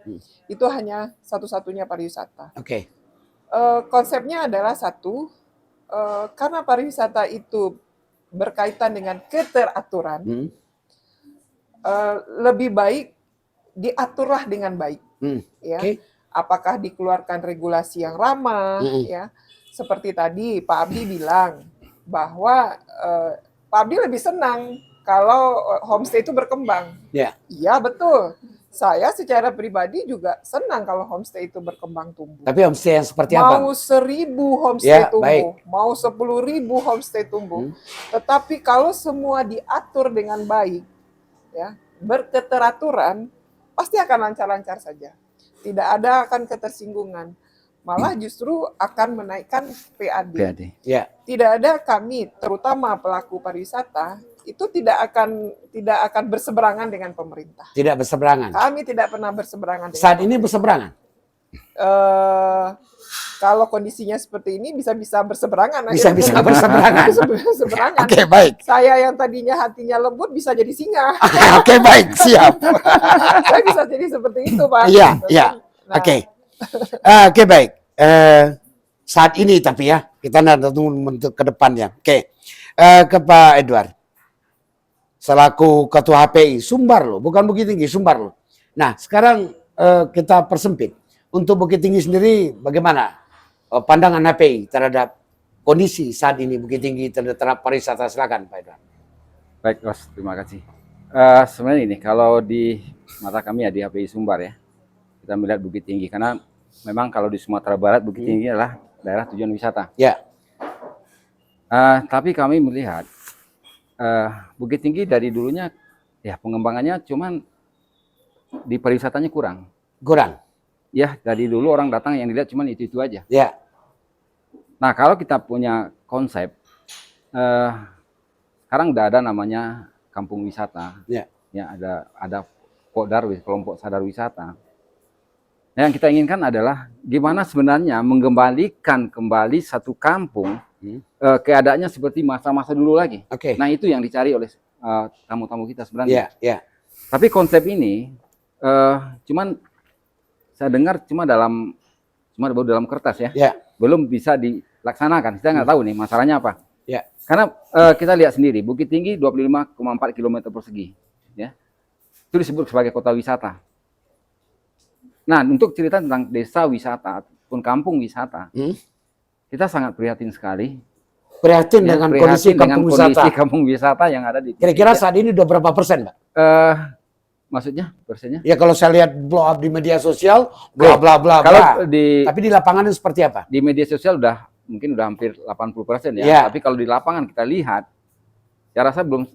Itu hanya satu-satunya pariwisata. Oke. Konsepnya adalah satu, karena pariwisata itu berkaitan dengan keteraturan, lebih baik diaturlah dengan baik. Ya. Oke. Apakah dikeluarkan regulasi yang ramah, ya. Seperti tadi Pak Abdi bilang bahwa Pak Abdi lebih senang kalau homestay itu berkembang. Ya. Iya betul. Saya secara pribadi juga senang kalau homestay itu berkembang tumbuh. Tapi homestay yang seperti apa? Mau 1.000 homestay Ya, tumbuh, baik. mau 10.000 homestay tumbuh. Tetapi kalau semua diatur dengan baik, ya, berketeraturan, pasti akan lancar-lancar saja. Tidak ada akan ketersinggungan. Malah justru akan menaikkan PAD. PAD. Ya. Tidak ada kami, terutama pelaku pariwisata, itu tidak akan berseberangan dengan pemerintah. Tidak berseberangan. Kami tidak pernah berseberangan dengan Saat ini berseberangan. kalau kondisinya seperti ini bisa-bisa berseberangan. Bisa-bisa berseberangan. Berseberangan. Oke, baik. Saya yang tadinya hatinya lembut bisa jadi singa. Oke, baik. Siap. Saya bisa jadi seperti itu, Pak. Iya, iya. Nah, Oke. Oke, baik. Saat ini tapi ya, kita nanti tunggu untuk ke depannya. Oke. Ke Pak Edward. Selaku Ketua HPI, Sumbar loh, bukan Bukit Tinggi, Sumbar loh. Nah, sekarang kita persempit. Untuk Bukit Tinggi sendiri, bagaimana pandangan HPI terhadap kondisi saat ini Bukit Tinggi terhadap pariwisata? Silakan, Pak Edward. Baik, Ros, terima kasih. Sebenarnya ini, kalau di mata kami ya di HPI Sumbar ya, kita melihat Bukit Tinggi. Karena memang kalau di Sumatera Barat, Bukit Tinggi adalah daerah tujuan wisata. Ya. Tapi kami melihat Bukit Tinggi dari dulunya ya pengembangannya cuman di pariwisatanya kurang. Kurang. Ya dari dulu orang datang yang dilihat cuman itu aja. Ya. Nah kalau kita punya konsep, sekarang udah ada namanya kampung wisata. Ya. Ya ada Podarwis, kelompok sadar wisata. Yang kita inginkan adalah gimana sebenarnya mengembalikan kembali satu kampung keadaannya seperti masa-masa dulu lagi. Oke. Nah itu yang dicari oleh tamu-tamu kita sebenarnya. Ya, ya. Tapi konsep ini cuman saya dengar cuma baru dalam kertas ya. Ya. Belum bisa dilaksanakan. Kita nggak tahu nih masalahnya apa. Ya. Karena kita lihat sendiri Bukit Tinggi 25,4 km persegi, ya. Itu disebut sebagai kota wisata. Nah, untuk cerita tentang desa wisata ataupun kampung wisata, kita sangat prihatin sekali. Prihatin Ya, dengan prihatin kondisi dengan kampung kondisi wisata. kampung wisata yang ada di. Kira-kira saat ini udah berapa persen, Pak? Maksudnya persennya? Ya kalau saya lihat blow up di media sosial, bla bla bla Kalau bla. di Tapi di lapangan itu seperti apa? di media sosial mungkin udah hampir 80% ya. Ya. Tapi kalau di lapangan kita lihat, saya rasa belum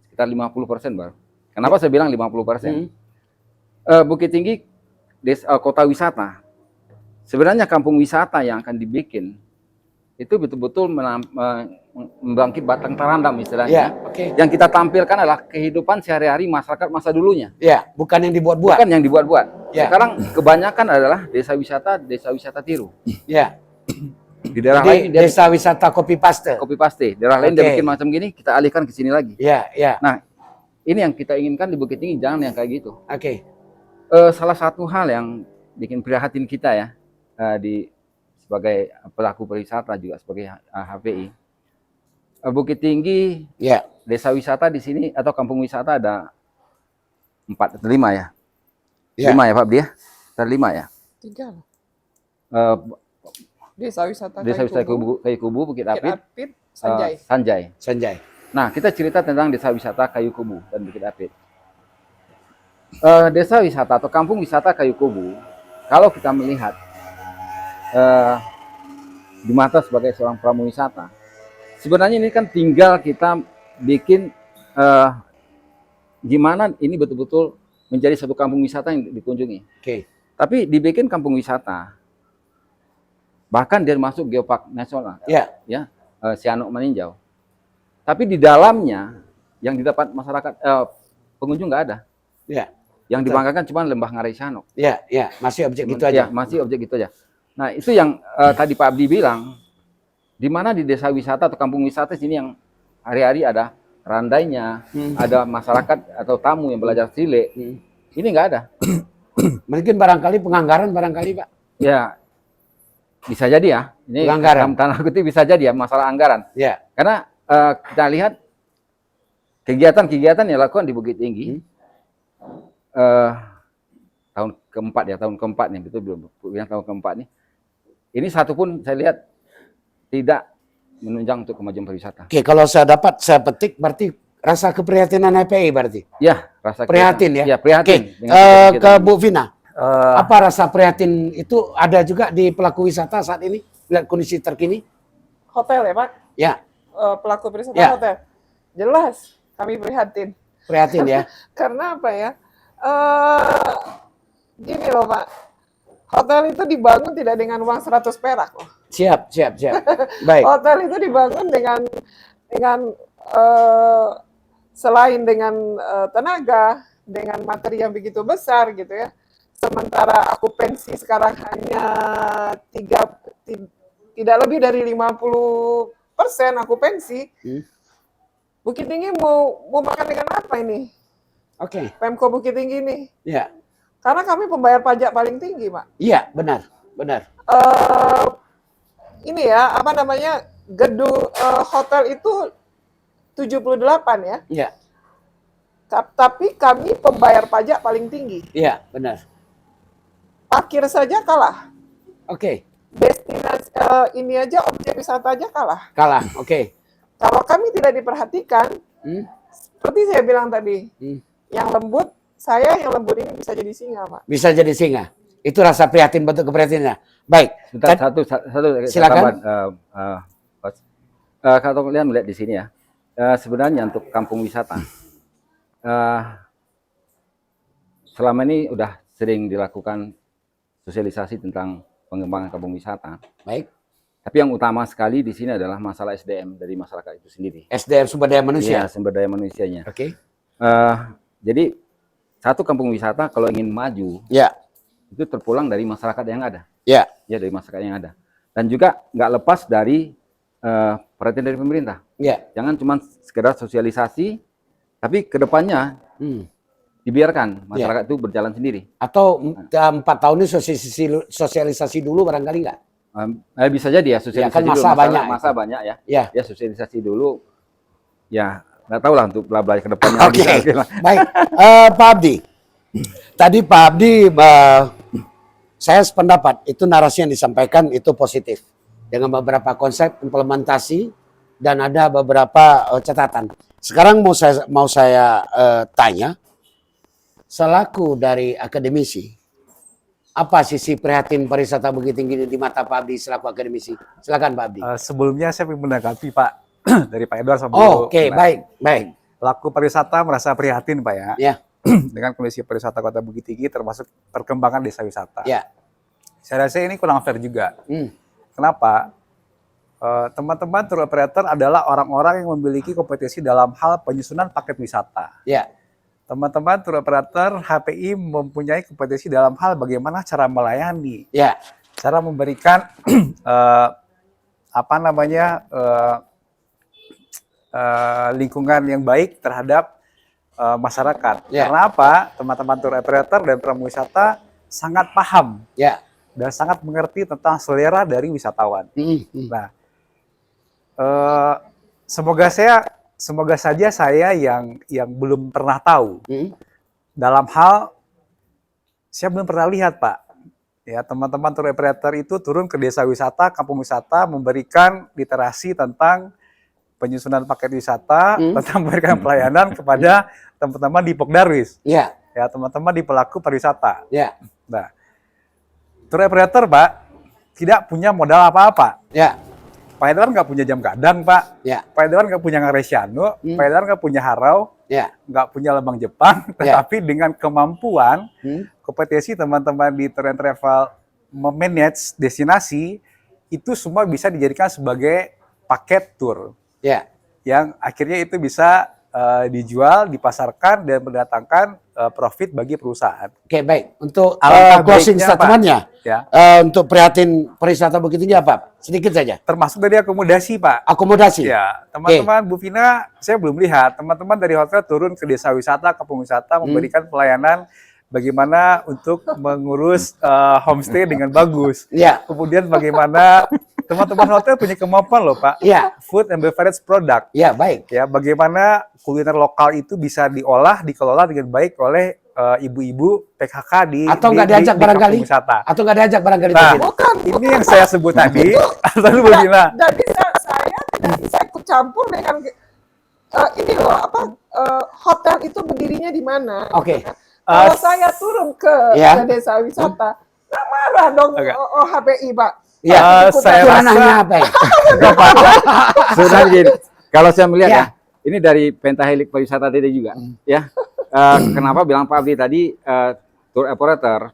sekitar 50% baru. Kenapa saya bilang 50%? Bukit Tinggi kota wisata. Sebenarnya kampung wisata yang akan dibikin itu betul-betul membangkit batang tarandam istilahnya. Ya, oke. Yang kita tampilkan adalah kehidupan sehari-hari masyarakat masa dulunya. Ya, bukan yang dibuat-buat. Bukan yang dibuat-buat. Ya. Sekarang kebanyakan adalah desa wisata tiru. Ya. Di daerah Jadi lain dia desa wisata kopi paste. copy paste. Daerah lain dia Oke. bikin macam gini, kita alihkan ke sini lagi. Ya, ya. Nah, ini yang kita inginkan di Bukit Tinggi, jangan yang kayak gitu. Oke. Salah satu hal yang bikin prihatin kita ya, sebagai pelaku pariwisata juga sebagai HPI, Bukit Tinggi, Ya. desa wisata di sini atau kampung wisata ada 4 atau 5 ya? Ya. 5 ya Pak Abdi ya? Ada 5 ya? 3 loh. Eh, Desa wisata desa wisata Kayu Kubu, Bukit Apit, Sanjay. Sanjay. Sanjay. Nah, kita cerita tentang desa wisata Kayu Kubu dan Bukit Apit. Desa wisata atau kampung wisata Kayu Kubu, kalau kita melihat di mata sebagai seorang pramuwisata, sebenarnya ini kan tinggal kita bikin gimana ini betul-betul menjadi satu kampung wisata yang dikunjungi. Oke. Tapi dibikin kampung wisata, bahkan dia masuk geopark nasional, Ya. Sianok Meninjau. Tapi di dalamnya yang didapat masyarakat pengunjung nggak ada. Ya. Yang Betul. dibanggakan cuma Lembah Ngarai Sianok. Ya, ya, masih objek gitu Ya, aja. masih objek gitu aja. Nah, itu yang tadi Pak Abdi bilang, di mana di desa wisata atau kampung wisata sini yang hari-hari ada randainya, ada masyarakat atau tamu yang belajar cilik. Ini nggak ada. Mungkin barangkali penganggaran barangkali, Pak. Ya, bisa jadi ya. Ini Pelanggaran. dalam tanda kutip bisa jadi ya masalah anggaran. Ya. Karena kita lihat kegiatan-kegiatan yang dilakukan di Bukit Tinggi tahun keempat nih, betul belum? Yang tahun keempat nih. Ini satu pun saya lihat tidak menunjang untuk kemajuan pariwisata. Oke, kalau saya petik berarti rasa keprihatinan HPI berarti. Ya, rasa Prihatin ya? Ya, prihatin. Oke, dengan ke kegiatan Bu Vina. Eh, Apa rasa prihatin itu ada juga di pelaku wisata saat ini? Lihat kondisi terkini? Hotel ya Pak? Ya, Pelaku pariwisata Ya. hotel. Jelas kami prihatin. prihatin ya. Karena apa ya? Gini loh Pak, hotel itu dibangun tidak dengan uang 100 perak loh. Siap, siap, siap. Baik. Hotel itu dibangun dengan selain dengan tenaga, dengan materi yang begitu besar gitu ya. Sementara akupensi sekarang hanya tidak lebih dari 50% akupensi. Bukit Tinggi mau makan dengan apa ini? Oke. Pemko Bukit Tinggi ini. Ya. Karena kami pembayar pajak paling tinggi, Pak. Iya, benar. Benar. Ini ya, apa namanya, gedung hotel itu 78 ya. Iya. Tapi kami pembayar pajak paling tinggi. Iya, benar. Parkir saja kalah. Oke. Destinasi ini aja, objek wisata aja kalah. Kalah. Oke. Kalau kami tidak diperhatikan, seperti saya bilang tadi, yang lembut, yang lembut ini bisa jadi singa, Pak. Bisa jadi singa. Itu rasa prihatin, bentuk keprihatinannya. Baik. Sebentar, Kan- satu Silakan. Coach. Kalau kalian melihat di sini ya, sebenarnya untuk kampung wisata, selama ini udah sering dilakukan sosialisasi tentang pengembangan kampung wisata. Baik. Tapi yang utama sekali di sini adalah masalah SDM dari masyarakat itu sendiri. SDM sumber daya manusia. Iya, sumber daya manusianya. Oke. Jadi satu kampung wisata kalau ingin maju Ya. itu terpulang dari masyarakat yang ada. Ya. Ya, dari masyarakat yang ada. Dan juga nggak lepas dari perhatian dari pemerintah. Ya. Jangan cuma sekedar sosialisasi, tapi kedepannya dibiarkan masyarakat itu berjalan sendiri. Atau 4 tahun ini sosialisasi dulu barangkali nggak? Bisa jadi ya sosialisasi kan dulu. masa banyak Masa itu. banyak ya. Ya. Ya sosialisasi dulu. Ya nggak tahu lah untuk bla-bla ke depannya. Oke. Bisa. Baik. Pak Abdi. Tadi Pak Abdi, saya sependapat itu narasi yang disampaikan itu positif dengan beberapa konsep implementasi dan ada beberapa catatan. Sekarang mau saya tanya, selaku dari akademisi, apa sisi prihatin pariwisata Bukit Tinggi di mata Pak Abdi selaku akademisi? Silakan Pak Abdi. sebelumnya saya ingin menanggapi Pak dari Pak Edward sama Oh, Bu oke, Vina. baik, baik. Pelaku pariwisata merasa prihatin Pak ya. Ya, Dengan kondisi pariwisata Kota Bukit Tinggi termasuk perkembangan desa wisata. ya. Saya rasa ini kurang fair juga. Kenapa? Teman-teman tour operator adalah orang-orang yang memiliki kompetensi dalam hal penyusunan paket wisata. Ya, Teman-teman tour operator HPI mempunyai kompetensi dalam hal bagaimana cara melayani, ya, cara memberikan apa namanya lingkungan yang baik terhadap masyarakat. Ya. Karena apa? Teman-teman tour operator dan pramu wisata sangat paham Ya. dan sangat mengerti tentang selera dari wisatawan. Nah, semoga saja saya yang belum pernah tahu dalam hal saya belum pernah lihat, Pak. Ya, teman-teman tour operator itu turun ke desa wisata, kampung wisata, memberikan literasi tentang penyusunan paket wisata, tentang memberikan pelayanan kepada teman-teman di Pokdarwis. Ya. Ya, teman-teman di pelaku pariwisata. Ya. Nah, tour operator, Pak, tidak punya modal apa-apa. Ya. Pak Edwan nggak punya jam gadang, Pak. Ya. Pak Edwan nggak punya Ngaresiano, Pak Edwan nggak punya Harau, Ya. nggak punya Lembang Jepang, Ya. tetapi dengan kemampuan kompetensi teman-teman di Tour and Travel memanage destinasi, itu semua bisa dijadikan sebagai paket tour Ya. yang akhirnya itu bisa dijual, dipasarkan, dan mendatangkan profit bagi perusahaan. Oke, baik. Untuk Alangkah closing baiknya, Pak. statement-nya, Ya, untuk prihatin pariwisata Bukit Tinggi apa? Sedikit saja. termasuk dari akomodasi, Pak. Akomodasi. Ya, teman-teman Bu Vina, saya belum lihat. Teman-teman dari hotel turun ke desa wisata, kampung wisata, memberikan pelayanan bagaimana untuk mengurus homestay dengan bagus. Ya. Kemudian bagaimana teman-teman hotel punya kemampuan loh, Pak. Ya. Food and beverage product. Ya, baik. Ya, bagaimana kuliner lokal itu bisa diolah, dikelola dengan baik oleh ibu-ibu PKK di Atau di- nggak di- diajak di barangkali? kampung wisata. Atau nggak diajak barangkali Nah, Bukit? Bukan. ini yang saya sebut tadi. Lalu Bu Vina, Jadi saya tidak bisa ikut campur dengan ini loh apa hotel itu berdirinya di mana. Oke. Kalau saya turun ke Ya. desa wisata, nggak marah dong Oke. HPI, Pak. Ya. saya Itu rasa ranahnya apa ya? Sebenarnya gini, kalau saya melihat Ya. ya, ini dari pentahelik pariwisata tadi juga, ya. Kenapa bilang Pak Abdi tadi tour operator,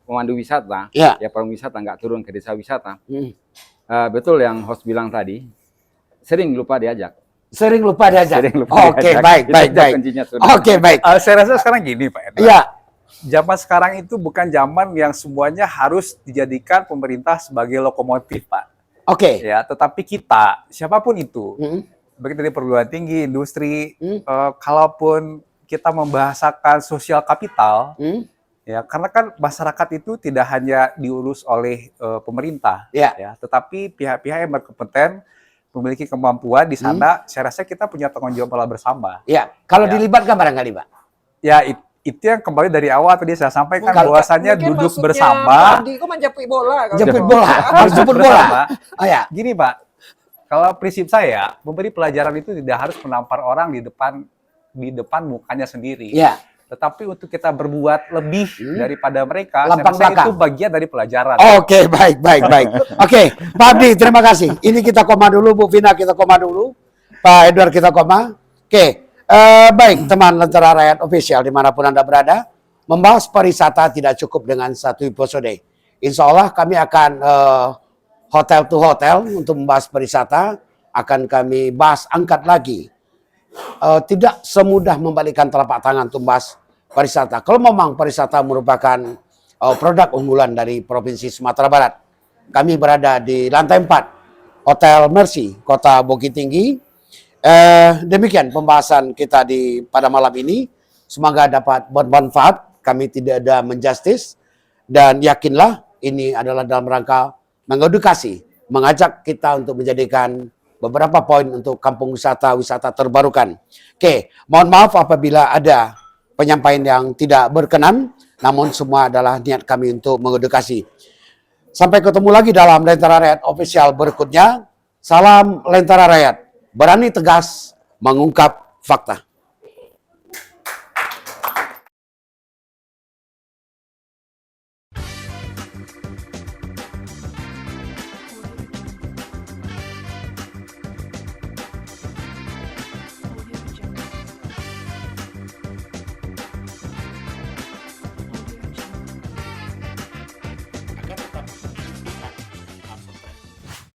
pemandu wisata, Ya. ya pariwisata nggak turun ke desa wisata. Hmm. Betul yang host bilang tadi, sering lupa diajak. Sering lupa diajak. Sering lupa Oke, diajak. baik, Itu baik, aja baik. kuncinya sudah. Oke, baik. saya rasa sekarang gini Pak Edwan. Iya. Zaman sekarang itu bukan zaman yang semuanya harus dijadikan pemerintah sebagai lokomotif, Pak. Oke. Ya, tetapi kita, siapapun itu, Hmm. baik dari perguruan tinggi, industri, Hmm. kalaupun kita membahasakan sosial kapital, Hmm. ya, karena kan masyarakat itu tidak hanya diurus oleh pemerintah, Ya. ya, tetapi pihak-pihak yang berkompeten memiliki kemampuan di sana. Saya rasa kita punya tanggung jawab moral bersama. Ya. Kalau Ya. dilibatkan barangkali, Pak. Ya, itu yang kembali dari awal tadi saya sampaikan Kalau- bahwasannya Mungkin duduk maksudnya bersama. Pak Abdi kok menjepit bola. kalau Jepit gitu. bola. Harus jemput bola. bersama. Oh ya. Gini Pak, kalau prinsip saya memberi pelajaran itu tidak harus menampar orang di depan mukanya sendiri. Ya. Tetapi untuk kita berbuat lebih daripada mereka, Lampang saya rasa belakang. itu bagian dari pelajaran. Oke, baik, baik, baik. Oke, Pak Abdi, terima kasih. Ini kita koma dulu, Bu Vina kita koma dulu, Pak Edward kita koma. Oke, baik teman Lentera Rakyat Official dimanapun Anda berada, membahas pariwisata tidak cukup dengan satu episode. Insya Allah kami akan hotel to hotel untuk membahas pariwisata, akan kami bahas, angkat lagi. Tidak semudah membalikkan telapak tangan untuk membahas pariwisata. Kalau memang pariwisata merupakan produk unggulan dari Provinsi Sumatera Barat, kami berada di lantai 4 Hotel Mercy, Kota Bukit Tinggi. Demikian pembahasan kita pada malam ini. Semoga dapat bermanfaat. Kami tidak ada menjustis dan yakinlah ini adalah dalam rangka mengedukasi, mengajak kita untuk menjadikan beberapa poin untuk kampung wisata terbarukan. Oke, mohon maaf apabila ada penyampaian yang tidak berkenan, namun semua adalah niat kami untuk mengedukasi. Sampai ketemu lagi dalam Lentera Rakyat Official berikutnya. Salam Lentera Rakyat, berani tegas mengungkap fakta.